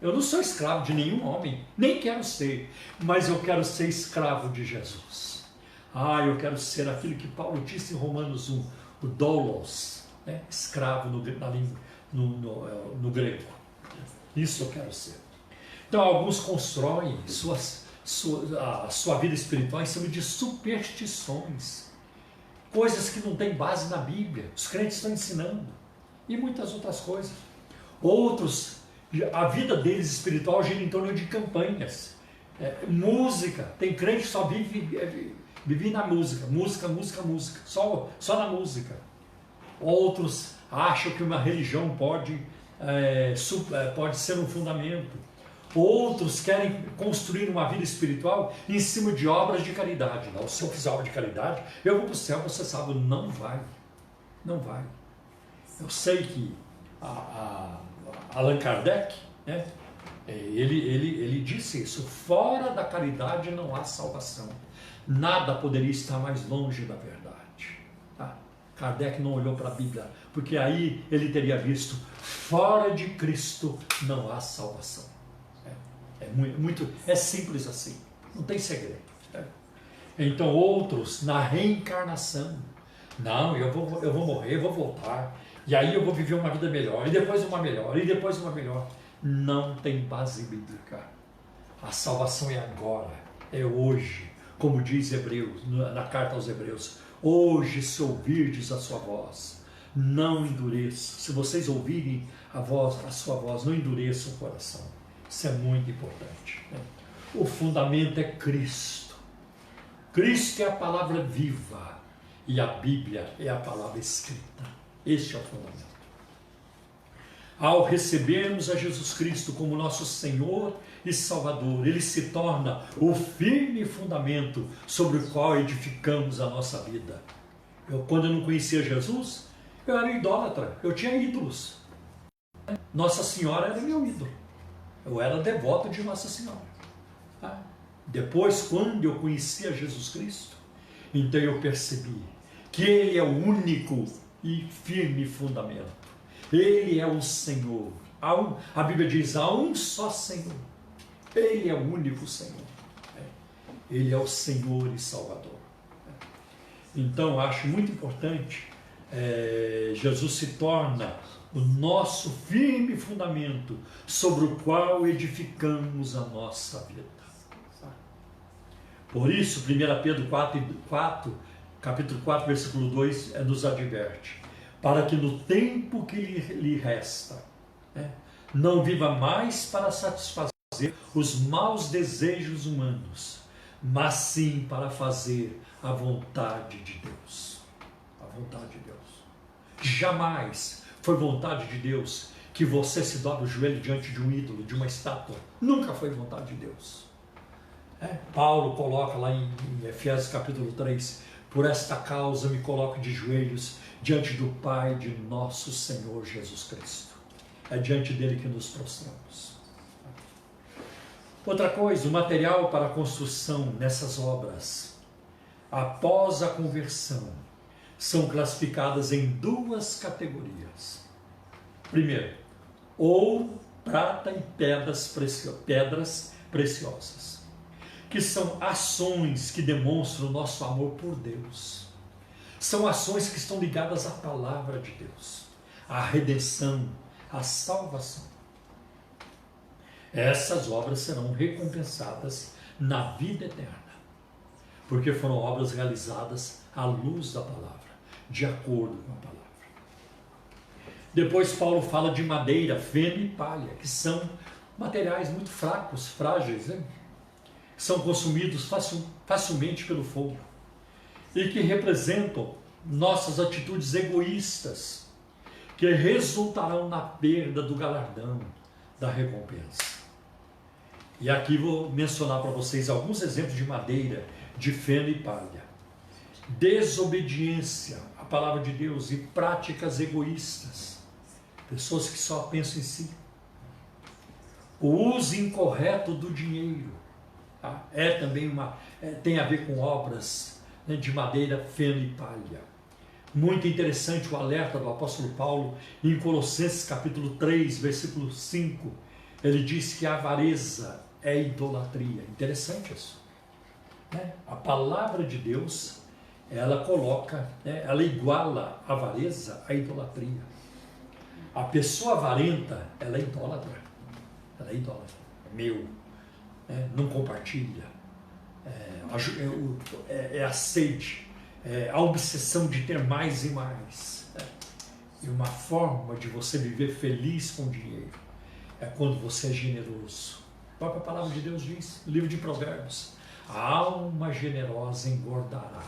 S1: Eu não sou escravo de nenhum homem, nem quero ser, mas eu quero ser escravo de Jesus. Eu quero ser aquilo que Paulo disse em Romanos 1, o doulos, né? Escravo no grego. Isso eu quero ser. Então alguns constroem a sua vida espiritual em cima de superstições, coisas que não têm base na Bíblia, os crentes estão ensinando, e muitas outras coisas. Outros, a vida deles espiritual gira em torno de campanhas, música. Tem crente que só vive na música, só na música. Outros acham que uma religião pode ser um fundamento. Outros querem construir uma vida espiritual em cima de obras de caridade. Não, se eu fizer obra de caridade, eu vou para o céu. Você sabe, não vai. Não vai. Eu sei que Allan Kardec, né, ele disse isso: fora da caridade não há salvação. Nada poderia estar mais longe da verdade. Tá? Kardec não olhou para a Bíblia, porque aí ele teria visto: fora de Cristo não há salvação. É simples assim, não tem segredo. Né? Então outros, na reencarnação, não, eu vou morrer, eu vou voltar, e aí eu vou viver uma vida melhor, e depois uma melhor, e depois uma melhor. Não tem base bíblica. A salvação é agora, é hoje, como diz Hebreus, na carta aos Hebreus: hoje, se ouvirdes a sua voz, não endureça. Se vocês ouvirem a sua voz, não endureça o coração. Isso é muito importante. Né? O fundamento é Cristo. Cristo é a palavra viva e a Bíblia é a palavra escrita. Este é o fundamento. Ao recebermos a Jesus Cristo como nosso Senhor e Salvador, Ele se torna o firme fundamento sobre o qual edificamos a nossa vida. Quando eu não conhecia Jesus, eu era idólatra, eu tinha ídolos. Nossa Senhora era meu ídolo. Eu era devoto de Nossa Senhora. Tá? Depois, quando eu conhecia Jesus Cristo, então eu percebi que Ele é o único e firme fundamento. Ele é o Senhor. A Bíblia diz: há um só Senhor. Ele é o único Senhor. Ele é o Senhor e Salvador. Então, acho muito importante, Jesus se torna o nosso firme fundamento sobre o qual edificamos a nossa vida. Por isso, 1 Pedro 4, capítulo 4, versículo 2, nos adverte: para que no tempo que lhe resta, não viva mais para satisfazer os maus desejos humanos, mas sim para fazer a vontade de Deus. A vontade de Deus. Jamais foi vontade de Deus que você se dobre o joelho diante de um ídolo, de uma estátua. Nunca foi vontade de Deus. Paulo coloca lá em Efésios capítulo 3: por esta causa me coloco de joelhos diante do Pai de nosso Senhor Jesus Cristo. É diante dele que nos prostramos. Outra coisa, o material para a construção nessas obras, após a conversão, são classificadas em duas categorias. Primeiro, ouro, prata e pedras preciosas, que são ações que demonstram o nosso amor por Deus. São ações que estão ligadas à palavra de Deus, à redenção, à salvação. Essas obras serão recompensadas na vida eterna, porque foram obras realizadas à luz da palavra, de acordo com a palavra. Depois Paulo fala de madeira, feno e palha, que são materiais muito fracos, frágeis, né? Que são consumidos facilmente pelo fogo e que representam nossas atitudes egoístas, que resultarão na perda do galardão, da recompensa. E aqui vou mencionar para vocês alguns exemplos de madeira, de feno e palha. Desobediência à palavra de Deus e práticas egoístas, pessoas que só pensam em si. O uso incorreto do dinheiro, tá? Também tem a ver com obras, né, de madeira, feno e palha. Muito interessante o alerta do apóstolo Paulo em Colossenses capítulo 3, versículo 5. Ele diz que a avareza é idolatria. Interessante isso, né? A palavra de Deus, ela coloca, né, ela iguala a avareza à idolatria. A pessoa avarenta, ela é idólatra. Ela é idólatra. É meu, né? Não compartilha. É a sede, a obsessão de ter mais e mais. Né? E uma forma de você viver feliz com o dinheiro é quando você é generoso. A própria palavra de Deus diz, no livro de Provérbios, a alma generosa engordará.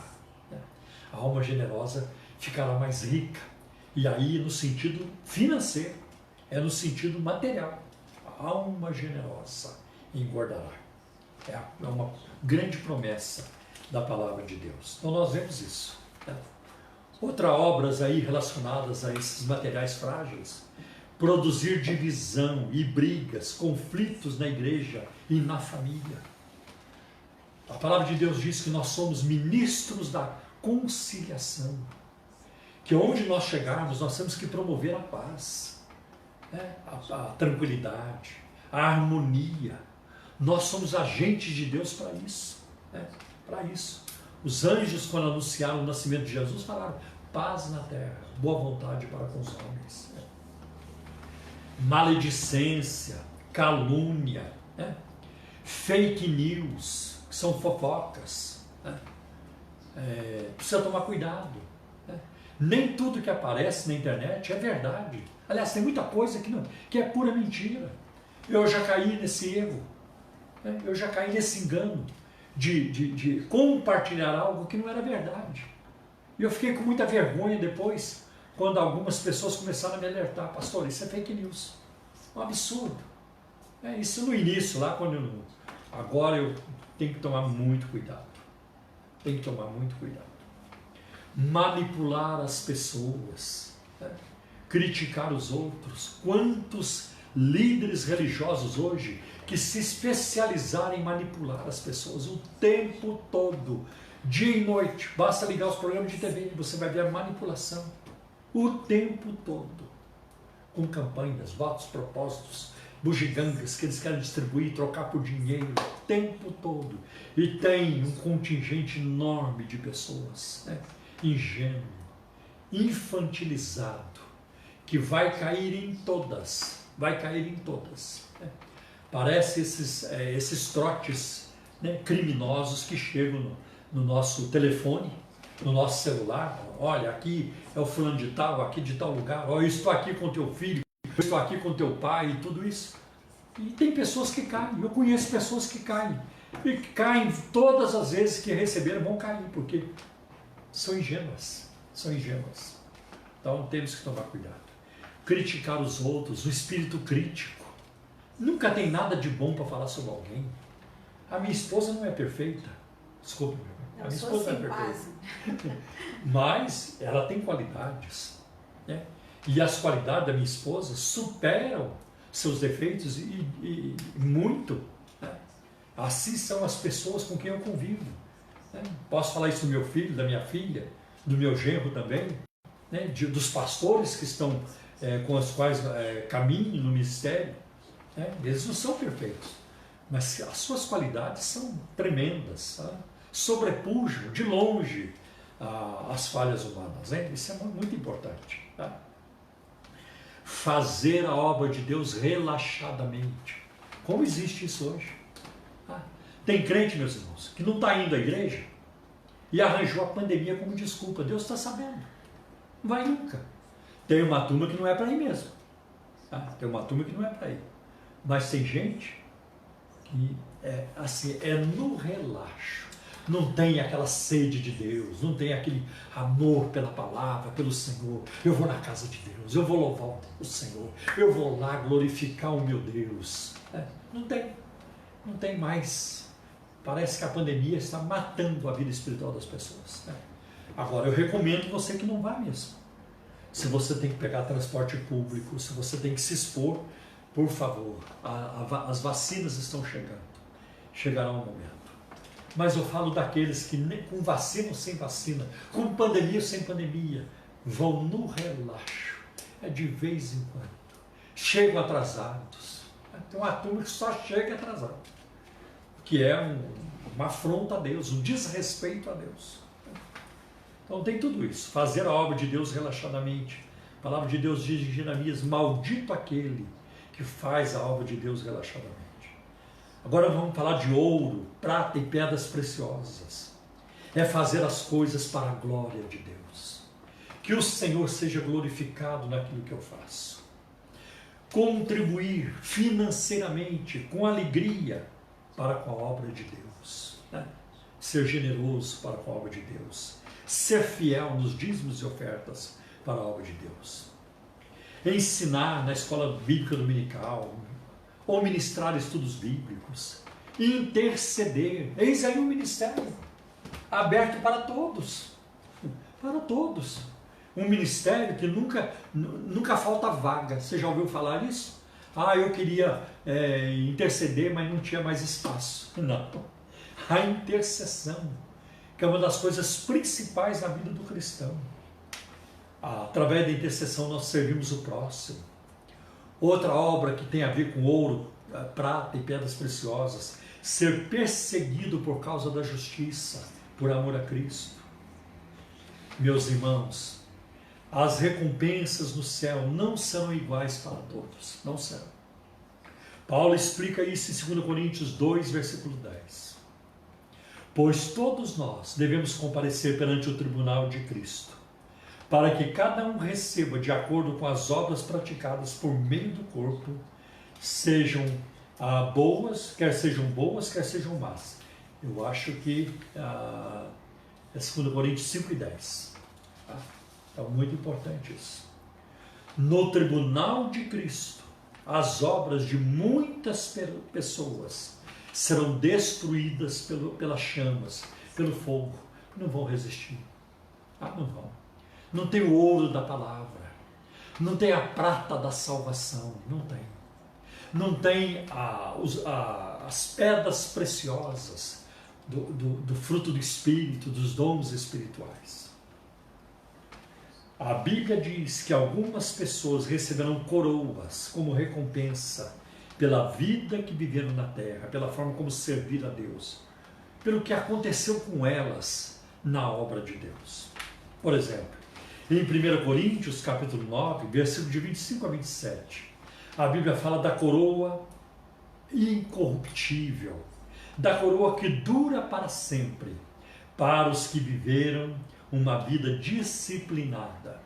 S1: Né? A alma generosa ficará mais rica. E aí no sentido financeiro, é no sentido material. A alma generosa engordará. É uma grande promessa da palavra de Deus. Então nós vemos isso. Né? Outras obras aí relacionadas a esses materiais frágeis: produzir divisão e brigas, conflitos na igreja e na família. A palavra de Deus diz que nós somos ministros da conciliação, que onde nós chegarmos nós temos que promover a paz, né? a tranquilidade, a harmonia. Nós somos agentes de Deus para isso, né? Para isso. Os anjos, quando anunciaram o nascimento de Jesus, falaram: paz na terra, boa vontade para com os homens. Né? Maledicência, calúnia, né? Fake news, que são fofocas. Né? Precisa tomar cuidado. Né? Nem tudo que aparece na internet é verdade. Aliás, tem muita coisa que é pura mentira. Eu já caí nesse erro. Né? Eu já caí nesse engano de compartilhar algo que não era verdade. E eu fiquei com muita vergonha depois, quando algumas pessoas começaram a me alertar: pastor, isso é fake news. Um absurdo. Isso no início, lá quando agora eu tenho que tomar muito cuidado. Tem que tomar muito cuidado. Manipular as pessoas, né? Criticar os outros. Quantos líderes religiosos hoje que se especializaram em manipular as pessoas o tempo todo, dia e noite. Basta ligar os programas de TV, você vai ver a manipulação o tempo todo, com campanhas, votos, propósitos, bugigangas que eles querem distribuir, trocar por dinheiro o tempo todo. E tem um contingente enorme de pessoas, né, ingênuo, infantilizado, que vai cair em todas, né? Parece esses trotes, né, criminosos que chegam no nosso telefone, no nosso celular. Olha, aqui é o fulano de tal, aqui de tal lugar. Olha, eu estou aqui com teu filho, eu estou aqui com teu pai e tudo isso. E tem pessoas que caem. Eu conheço pessoas que caem. E que caem todas as vezes que receberam, vão cair, porque são ingênuas. São ingênuas. Então temos que tomar cuidado. Criticar os outros, o espírito crítico. Nunca tem nada de bom para falar sobre alguém. A minha esposa não é perfeita. Desculpa, a minha esposa não é perfeita. Mas ela tem qualidades. Né? E as qualidades da minha esposa superam seus defeitos e muito. Né? Assim são as pessoas com quem eu convivo. Né? Posso falar isso do meu filho, da minha filha, do meu genro também, né? Dos pastores que estão com os quais caminho no ministério. Né? Eles não são perfeitos, mas as suas qualidades são tremendas, tá? Sobrepujam de longe as falhas humanas. Né? Isso é muito importante. Tá? Fazer a obra de Deus relaxadamente, Como existe isso hoje? Tem crente, meus irmãos, que não está indo à igreja e arranjou a pandemia como desculpa. Deus está sabendo. Não vai nunca. Tem uma turma que não é para ir mesmo. Tem uma turma que não é para ir. Mas tem gente que é no relaxo. Não tem aquela sede de Deus, não tem aquele amor pela palavra, pelo Senhor. Eu vou na casa de Deus, eu vou louvar o Senhor, eu vou lá glorificar o meu Deus. Não tem mais. Parece que a pandemia está matando a vida espiritual das pessoas. Agora, eu recomendo você que não vá mesmo. Se você tem que pegar transporte público, se você tem que se expor, por favor, as vacinas estão chegando. Chegará um momento. Mas eu falo daqueles que, com vacina ou sem vacina, com pandemia ou sem pandemia, vão no relaxo, de vez em quando. Chegam atrasados. Tem uma turma que só chega atrasado, que é uma afronta a Deus, um desrespeito a Deus. Então tem tudo isso. Fazer a obra de Deus relaxadamente. A palavra de Deus diz em Jeremias: maldito aquele que faz a obra de Deus relaxadamente. Agora vamos falar de ouro, prata e pedras preciosas. É fazer as coisas para a glória de Deus. Que o Senhor seja glorificado naquilo que eu faço. Contribuir financeiramente, com alegria, para com a obra de Deus. Ser generoso para com a obra de Deus. Ser fiel nos dízimos e ofertas para a obra de Deus. Ensinar na escola bíblica dominical, ou ministrar estudos bíblicos, interceder. Eis aí um ministério aberto para todos. Para todos. Um ministério que nunca falta vaga. Você já ouviu falar isso? Eu queria interceder, mas não tinha mais espaço. Não. A intercessão, que é uma das coisas principais na vida do cristão. Através da intercessão nós servimos o próximo. Outra obra que tem a ver com ouro, prata e pedras preciosas: ser perseguido por causa da justiça, por amor a Cristo. Meus irmãos, as recompensas no céu não são iguais para todos, não são. Paulo explica isso em 2 Coríntios 2, versículo 10. Pois todos nós devemos comparecer perante o tribunal de Cristo, para que cada um receba de acordo com as obras praticadas por meio do corpo, sejam boas, quer sejam más. Eu acho que é 2 Coríntios 5 e 10. Então, muito importante isso. No tribunal de Cristo, as obras de muitas pessoas serão destruídas pelas chamas, pelo fogo. Não vão resistir. Não vão. Não tem o ouro da palavra, não tem a prata da salvação, não tem. Não tem as pedras preciosas do fruto do Espírito, dos dons espirituais. A Bíblia diz que algumas pessoas receberão coroas como recompensa pela vida que viveram na terra, pela forma como serviram a Deus, pelo que aconteceu com elas na obra de Deus. Por exemplo, em 1 Coríntios, capítulo 9, versículo de 25 a 27, a Bíblia fala da coroa incorruptível, da coroa que dura para sempre, para os que viveram uma vida disciplinada.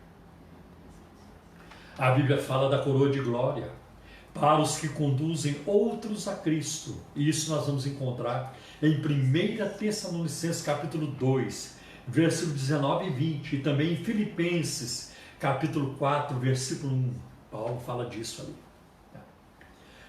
S1: A Bíblia fala da coroa de glória, para os que conduzem outros a Cristo. E isso nós vamos encontrar em 1 Tessalonicenses, capítulo 2, versículo 19 e 20, e também em Filipenses, capítulo 4, versículo 1. Paulo fala disso ali.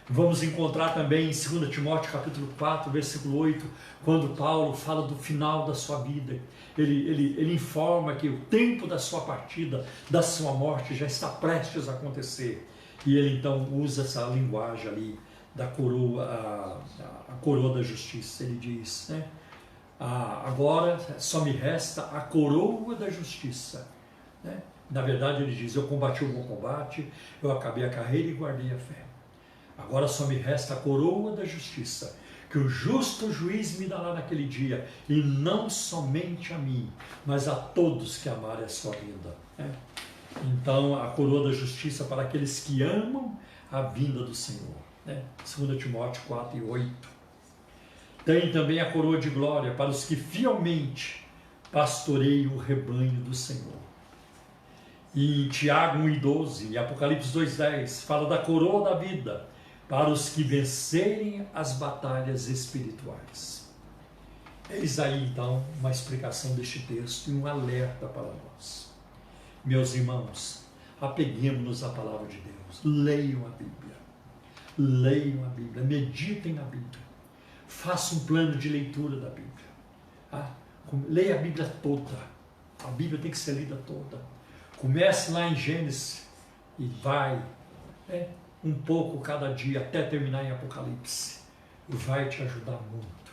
S1: Vamos encontrar também em 2 Timóteo, capítulo 4, versículo 8, quando Paulo fala do final da sua vida. Ele informa que o tempo da sua partida, da sua morte, já está prestes a acontecer. E ele então usa essa linguagem ali da coroa, a coroa da justiça. Ele diz, né? Agora só me resta a coroa da justiça, né? Na verdade ele diz: eu combati o bom combate, eu acabei a carreira e guardei a fé. Agora só me resta a coroa da justiça, que o justo juiz me dará naquele dia, e não somente a mim, mas a todos que amarem a sua vinda, né? Então a coroa da justiça para aqueles que amam a vinda do Senhor. né? 2 Timóteo 4 e 8. Tem também a coroa de glória para os que fielmente pastoreiam o rebanho do Senhor. E em Tiago 1 e 12, e Apocalipse 2,10, fala da coroa da vida para os que vencerem as batalhas espirituais. Eis aí então uma explicação deste texto e um alerta para nós. Meus irmãos, apeguemos-nos à palavra de Deus, leiam a Bíblia, meditem na Bíblia, façam um plano de leitura da Bíblia. Leia a Bíblia toda, a Bíblia tem que ser lida toda. Comece lá em Gênesis e vai um pouco cada dia até terminar em Apocalipse. E vai te ajudar muito.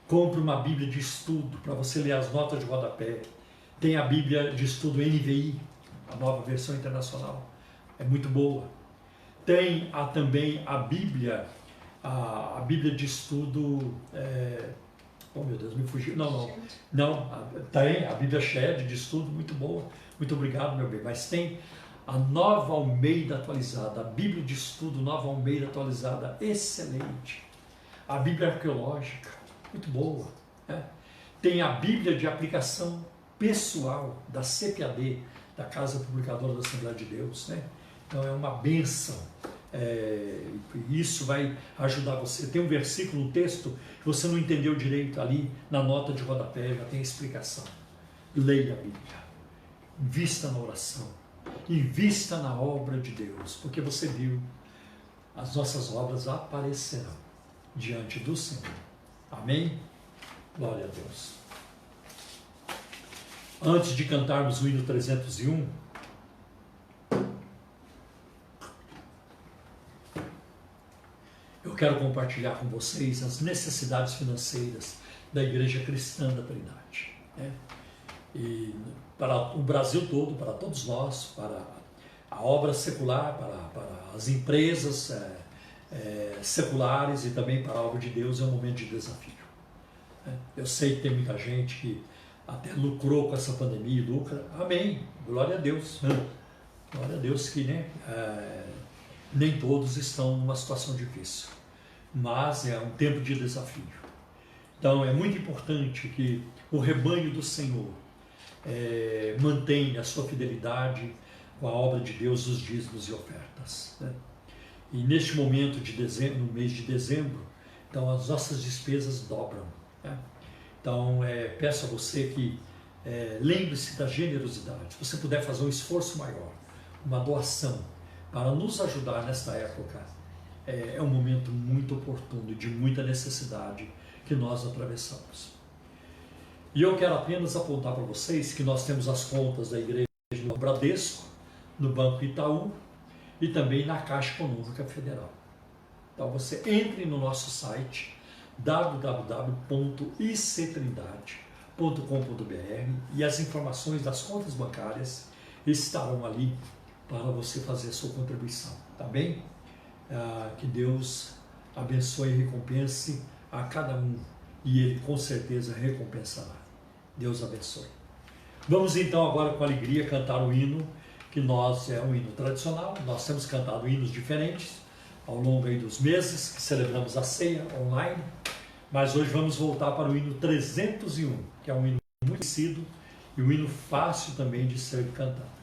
S1: Compre uma Bíblia de estudo para você ler as notas de rodapé. Tem a Bíblia de estudo NVI, a nova versão internacional. É muito boa. Tem também a Bíblia de estudo... Oh meu Deus, me fugiu. Não, tem a Bíblia Shed de estudo, muito boa. Muito obrigado, meu bem. Mas tem a Nova Almeida atualizada, a Bíblia de estudo Nova Almeida atualizada, excelente. A Bíblia arqueológica, muito boa. Né? Tem a Bíblia de aplicação pessoal da CPAD, da Casa Publicadora da Assembleia de Deus. Né? Então é uma bênção. Isso vai ajudar você. Tem um versículo, um texto que você não entendeu direito ali na nota de rodapé, já tem explicação. Leia a Bíblia, invista na oração, invista na obra de Deus, porque você viu, as nossas obras aparecerão diante do Senhor. Amém? Glória a Deus. Antes de cantarmos o hino 301, eu quero compartilhar com vocês as necessidades financeiras da Igreja Cristã da Trindade. Né? E para o Brasil todo, para todos nós, para a obra secular, para as empresas seculares e também para a obra de Deus, é um momento de desafio. Eu sei que tem muita gente que até lucrou com essa pandemia e lucra. Amém. Glória a Deus. Glória a Deus que nem todos estão numa situação difícil. Mas é um tempo de desafio. Então é muito importante que o rebanho do Senhor mantenha a sua fidelidade com a obra de Deus, os dízimos e ofertas. Né? E neste momento de dezembro, no mês de dezembro, então as nossas despesas dobram. Né? Então peço a você que lembre-se da generosidade. Se você puder fazer um esforço maior, uma doação para nos ajudar nesta época, é um momento muito oportuno, de muita necessidade que nós atravessamos. E eu quero apenas apontar para vocês que nós temos as contas da igreja no Bradesco, no Banco Itaú e também na Caixa Econômica Federal. Então você entre no nosso site www.ictrindade.com.br e as informações das contas bancárias estarão ali para você fazer a sua contribuição, tá bem? Que Deus abençoe e recompense a cada um, e Ele com certeza recompensará. Deus abençoe. Vamos então agora com alegria cantar o hino, que é um hino tradicional. Nós temos cantado hinos diferentes ao longo aí dos meses que celebramos a ceia online, mas hoje vamos voltar para o hino 301, que é um hino muito conhecido e um hino fácil também de ser cantado.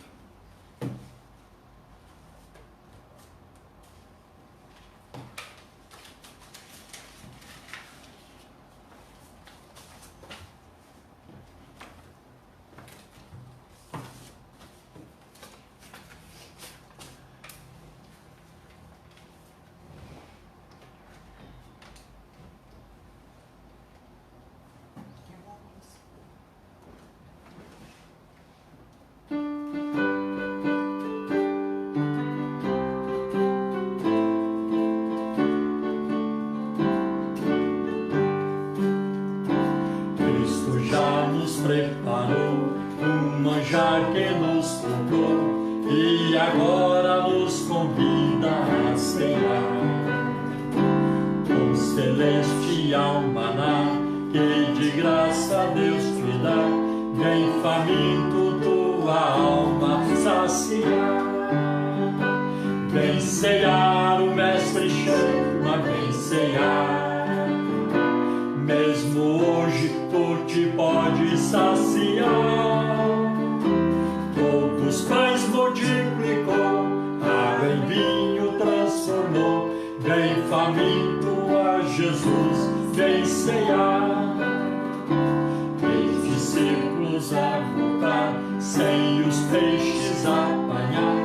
S1: Preparou um manjar que nos comprou e agora nos convida a cear. Com celestial maná que de graça Deus te dá, vem faminto tua alma saciar. Vem cear, o mestre chega Jesus vem ceiar. Três discípulos a voltar, sem os peixes apanhar,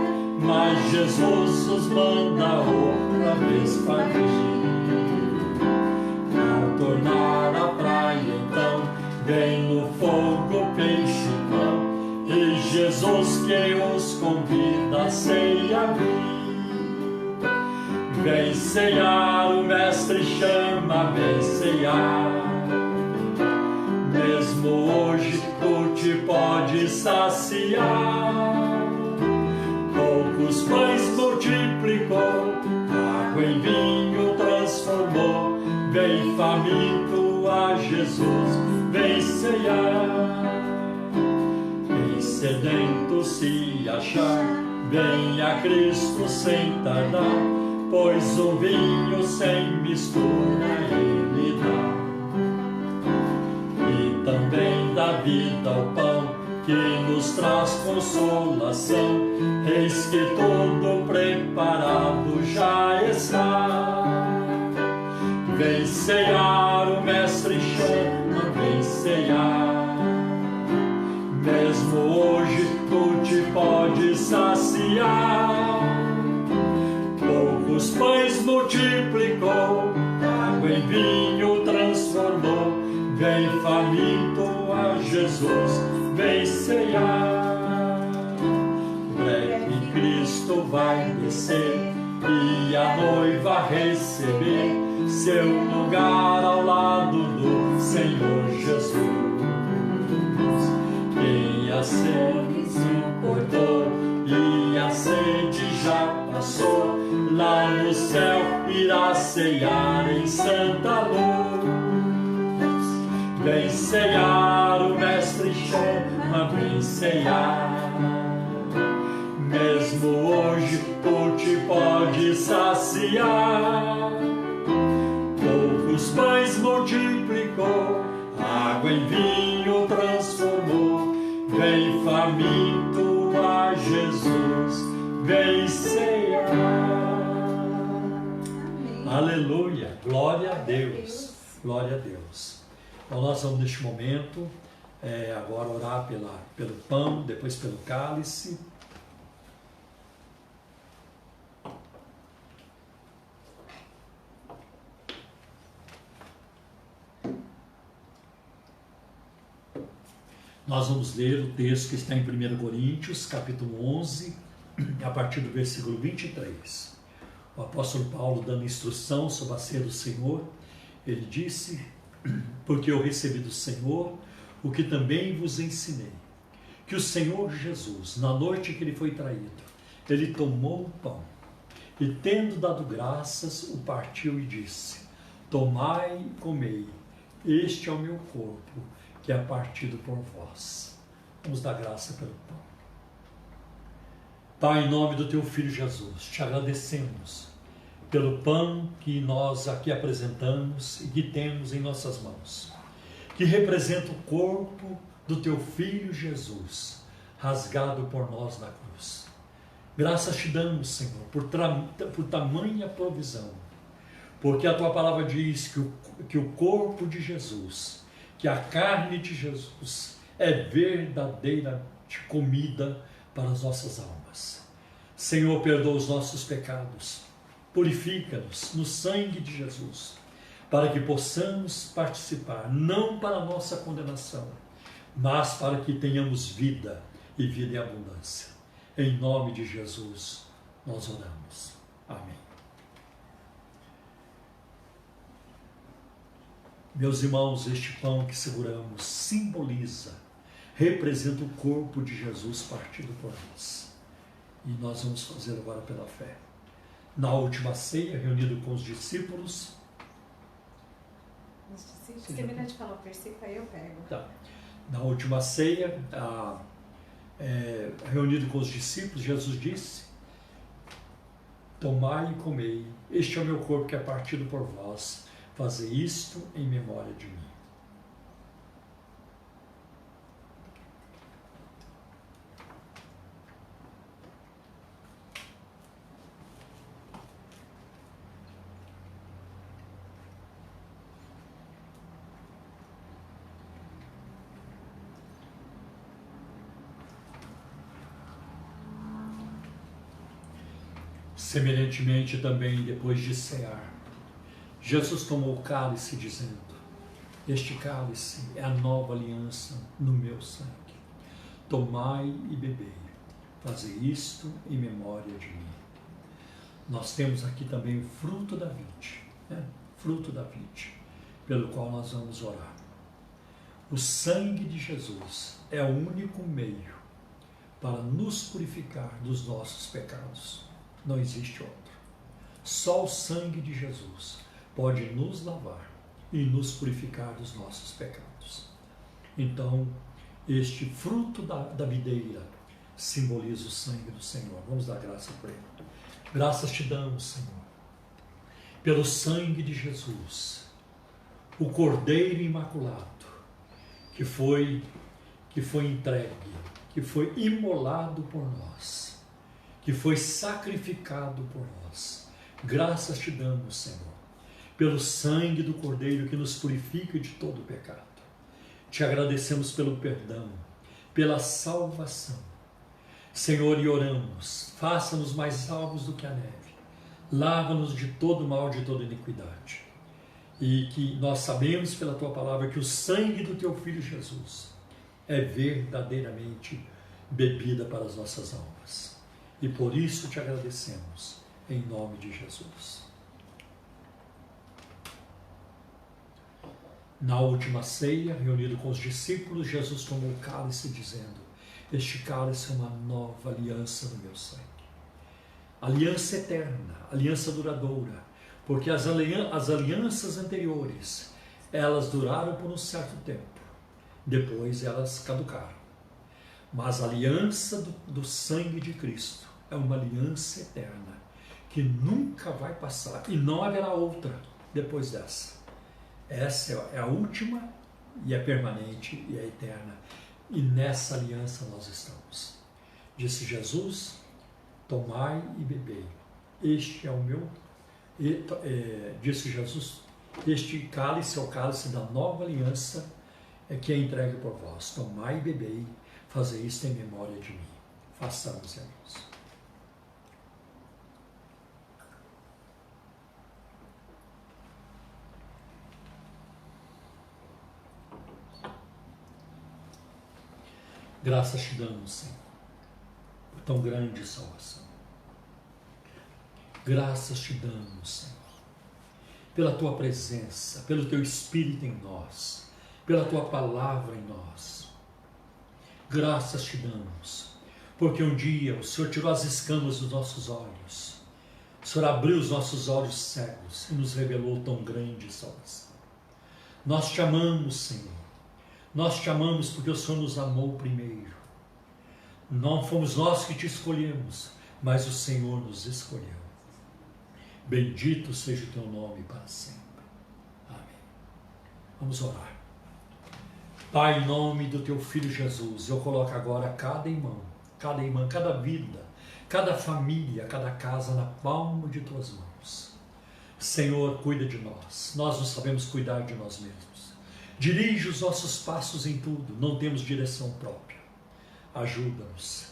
S1: mas Jesus os manda outra vez partir. Ao tornar à praia então, vem no fogo peixe e pão, e Jesus que os convida a ceia vir. Vem ceiar, o mestre chama, vem ceiar. Mesmo hoje tu te podes saciar. Poucos pães multiplicou, água em vinho transformou. Vem faminto a Jesus, vem ceiar. Vem sedento se achar, vem a Cristo sem tardar, pois o vinho sem mistura Ele dá. E também dá vida ao pão, que nos traz consolação. Eis que tudo preparado já está. Vem ceiar, o mestre chama, vem ceiar. Mesmo hoje tu te podes saciar. Poucos pães multiplicou, água em vinho transformou. Vem faminto a Jesus, vem ceiar. Breve Cristo vai descer e a noiva receber seu lugar ao lado do Senhor Jesus. Quem a sede suportou e a sede já passou, lá no céu irá ceiar em santa luz. Vem ceiar, o mestre chama, vem ceiar. Mesmo hoje tu te podes saciar. Poucos pães multiplicou, água em vinho transformou. Vem faminto a Jesus, vem ceiar.
S2: Amém.
S1: Aleluia, glória a Deus, glória a Deus. Então nós vamos neste momento agora orar pelo pão, depois pelo cálice. Nós vamos ler o texto que está em 1 Coríntios, capítulo 11, a partir do versículo 23. O apóstolo Paulo, dando instrução sobre a ceia do Senhor, ele disse: porque eu recebi do Senhor o que também vos ensinei, que o Senhor Jesus, na noite que ele foi traído, ele tomou o pão e, tendo dado graças, o partiu e disse: tomai e comei, este é o meu corpo, que é partido por vós. Vamos dar graça pelo pão. Pai, em nome do teu Filho Jesus, te agradecemos pelo pão que nós aqui apresentamos e que temos em nossas mãos, que representa o corpo do teu Filho Jesus, rasgado por nós na cruz. Graças te damos, Senhor, por tamanha provisão, porque a tua palavra diz que o corpo de Jesus, que a carne de Jesus é verdadeira comida para as nossas almas. Senhor, perdoa os nossos pecados, purifica-nos no sangue de Jesus, para que possamos participar, não para a nossa condenação, mas para que tenhamos vida e vida em abundância. Em nome de Jesus, nós oramos. Amém. Meus irmãos, este pão que seguramos simboliza, representa o corpo de Jesus partido por nós. E nós vamos fazer agora pela fé. Na última ceia, reunido com os discípulos.
S2: Se terminar de falar o versículo, aí eu pego.
S1: Tá. Na última ceia, reunido com os discípulos, Jesus disse: tomai e comei, este é o meu corpo que é partido por vós, fazei isto em memória de mim. Semelhantemente também, depois de cear, Jesus tomou o cálice, dizendo: este cálice é a nova aliança no meu sangue. Tomai e bebei. Fazei isto em memória de mim. Nós temos aqui também o fruto da vide, né? Fruto da vide, pelo qual nós vamos orar. O sangue de Jesus é o único meio para nos purificar dos nossos pecados. Não existe outro. Só o sangue de Jesus pode nos lavar e nos purificar dos nossos pecados. Então, este fruto da videira simboliza o sangue do Senhor. Vamos dar graça por ele. Graças te damos, Senhor, pelo sangue de Jesus, o Cordeiro Imaculado, que foi entregue, que foi imolado por nós, que foi sacrificado por nós. Graças te damos, Senhor, pelo sangue do Cordeiro que nos purifica de todo o pecado. Te agradecemos pelo perdão, pela salvação. Senhor, e oramos, faça-nos mais salvos do que a neve, lava-nos de todo mal, de toda iniquidade. E que nós sabemos pela Tua palavra que o sangue do Teu Filho Jesus é verdadeiramente bebida para as nossas almas. E por isso te agradecemos, em nome de Jesus. Na última ceia, reunido com os discípulos, Jesus tomou o cálice, dizendo: este cálice é uma nova aliança no meu sangue. Aliança eterna, aliança duradoura, porque as alianças anteriores, elas duraram por um certo tempo, depois elas caducaram. Mas a aliança do sangue de Cristo é uma aliança eterna, que nunca vai passar, e não haverá outra depois dessa. Essa é a última, e é permanente, e é eterna. E nessa aliança nós estamos. Disse Jesus: tomai e bebei. Este é o meu... disse Jesus: este cálice é o cálice da nova aliança, que é entregue por vós. Tomai e bebei, fazei isto em memória de mim. Façamos, irmãos. Graças te damos, Senhor, por tão grande salvação. Graças te damos, Senhor, pela Tua presença, pelo Teu Espírito em nós, pela Tua palavra em nós. Graças te damos, porque um dia o Senhor tirou as escamas dos nossos olhos, o Senhor abriu os nossos olhos cegos e nos revelou tão grande salvação. Nós te amamos, Senhor. Nós te amamos porque o Senhor nos amou primeiro. Não fomos nós que te escolhemos, mas o Senhor nos escolheu. Bendito seja o teu nome para sempre. Amém. Vamos orar. Pai, em nome do teu Filho Jesus, eu coloco agora cada irmão, cada vida, cada família, cada casa na palma de tuas mãos. Senhor, cuida de nós. Nós não sabemos cuidar de nós mesmos. Dirige os nossos passos em tudo, não temos direção própria. Ajuda-nos,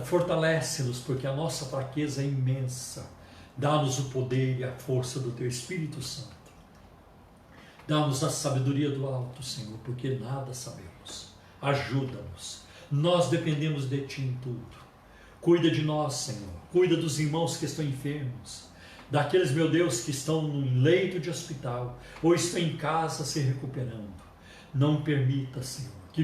S1: fortalece-nos, porque a nossa fraqueza é imensa. Dá-nos o poder e a força do Teu Espírito Santo. Dá-nos a sabedoria do alto, Senhor, porque nada sabemos. Ajuda-nos, nós dependemos de Ti em tudo. Cuida de nós, Senhor, cuida dos irmãos que estão enfermos, daqueles, meu Deus, que estão num leito de hospital ou estão em casa se recuperando. Não permita, Senhor, que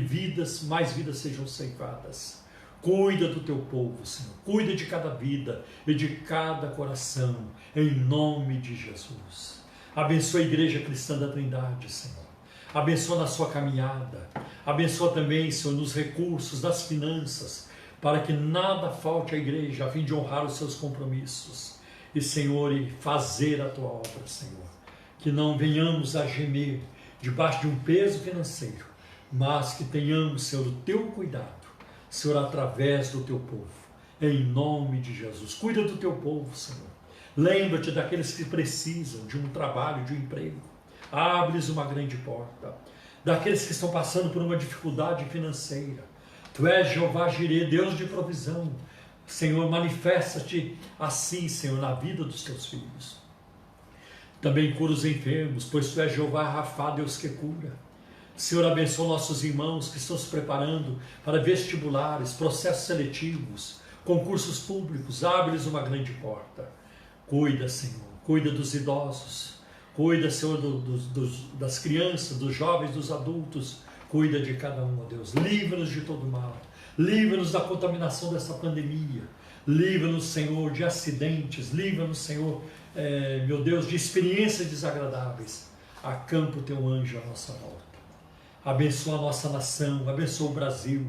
S1: mais vidas sejam ceifadas. Cuida do teu povo, Senhor. Cuida de cada vida e de cada coração, em nome de Jesus. Abençoa a Igreja Cristã da Trindade, Senhor. Abençoa na sua caminhada. Abençoa também, Senhor, nos recursos, nas finanças, para que nada falte à igreja, a fim de honrar os seus compromissos. E, Senhor, e fazer a tua obra, Senhor. Que não venhamos a gemer debaixo de um peso financeiro, mas que tenhamos, Senhor, o teu cuidado, Senhor, através do teu povo. Em nome de Jesus. Cuida do teu povo, Senhor. Lembra-te daqueles que precisam de um trabalho, de um emprego. Abre-lhes uma grande porta. Daqueles que estão passando por uma dificuldade financeira. Tu és Jeová Jireh, Deus de provisão. Senhor, manifesta-te assim, Senhor, na vida dos teus filhos. Também cura os enfermos, pois tu és Jeová Rafá, Deus que cura. Senhor, abençoa nossos irmãos que estão se preparando para vestibulares, processos seletivos, concursos públicos, abre-lhes uma grande porta. Cuida, Senhor, cuida dos idosos, cuida, Senhor, das crianças, dos jovens, dos adultos, cuida de cada um, ó Deus. Livra-nos de todo mal, livra-nos da contaminação dessa pandemia, livra-nos, Senhor, de acidentes, livra-nos, Senhor, meu Deus, de experiências desagradáveis. Acampa o teu anjo à nossa volta. Abençoa a nossa nação, abençoa o Brasil,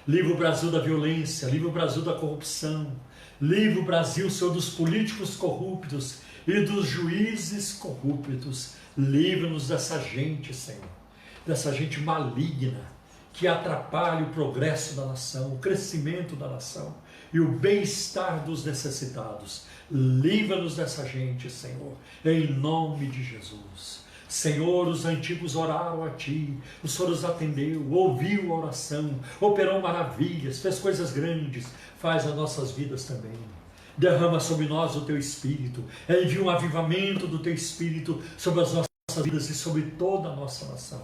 S1: livra o Brasil da violência, livra o Brasil da corrupção, livra o Brasil, Senhor, dos políticos corruptos e dos juízes corruptos. Livra-nos dessa gente, Senhor, dessa gente maligna que atrapalha o progresso da nação, o crescimento da nação e o bem-estar dos necessitados. Livra-nos dessa gente, Senhor, em nome de Jesus. Senhor, os antigos oraram a Ti, o Senhor os atendeu, ouviu a oração, operou maravilhas, fez coisas grandes, faz as nossas vidas também. Derrama sobre nós o Teu Espírito, envia um avivamento do Teu Espírito sobre as nossas vidas e sobre toda a nossa nação.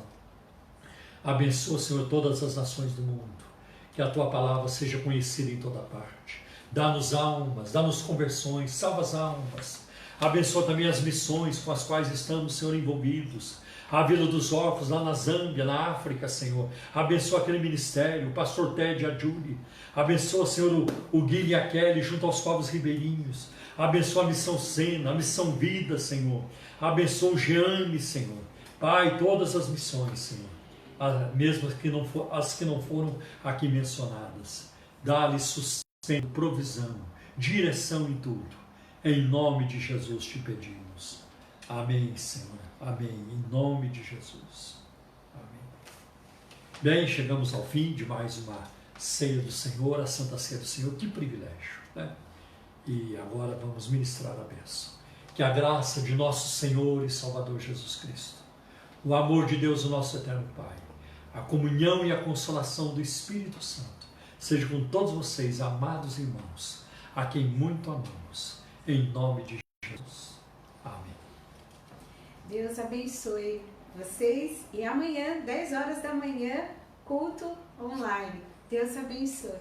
S1: Abençoa, Senhor, todas as nações do mundo, que a Tua palavra seja conhecida em toda parte. Dá-nos almas, dá-nos conversões, salva as almas. Abençoa também as missões com as quais estamos, Senhor, envolvidos. A Vila dos Órfãos, lá na Zâmbia, na África, Senhor. Abençoa aquele ministério, o pastor Ted e a Julie. Abençoa, Senhor, o Guilherme e a Kelly junto aos povos ribeirinhos. Abençoa a Missão Sena, a Missão Vida, Senhor. Abençoa o Jeane, Senhor. Pai, todas as missões, Senhor. Mesmo as que não foram aqui mencionadas. Dá-lhes sustento, provisão, direção em tudo. Em nome de Jesus te pedimos. Amém, Senhor. Amém. Em nome de Jesus. Amém. Bem, chegamos ao fim de mais uma ceia do Senhor, a Santa Ceia do Senhor. Que privilégio, né? E agora vamos ministrar a bênção. Que a graça de nosso Senhor e Salvador Jesus Cristo, o amor de Deus, o nosso eterno Pai, a comunhão e a consolação do Espírito Santo, seja com todos vocês, amados irmãos, a quem muito amamos. Em nome de Jesus. Amém.
S2: Deus abençoe vocês e amanhã, 10 horas da manhã, culto online. Deus abençoe.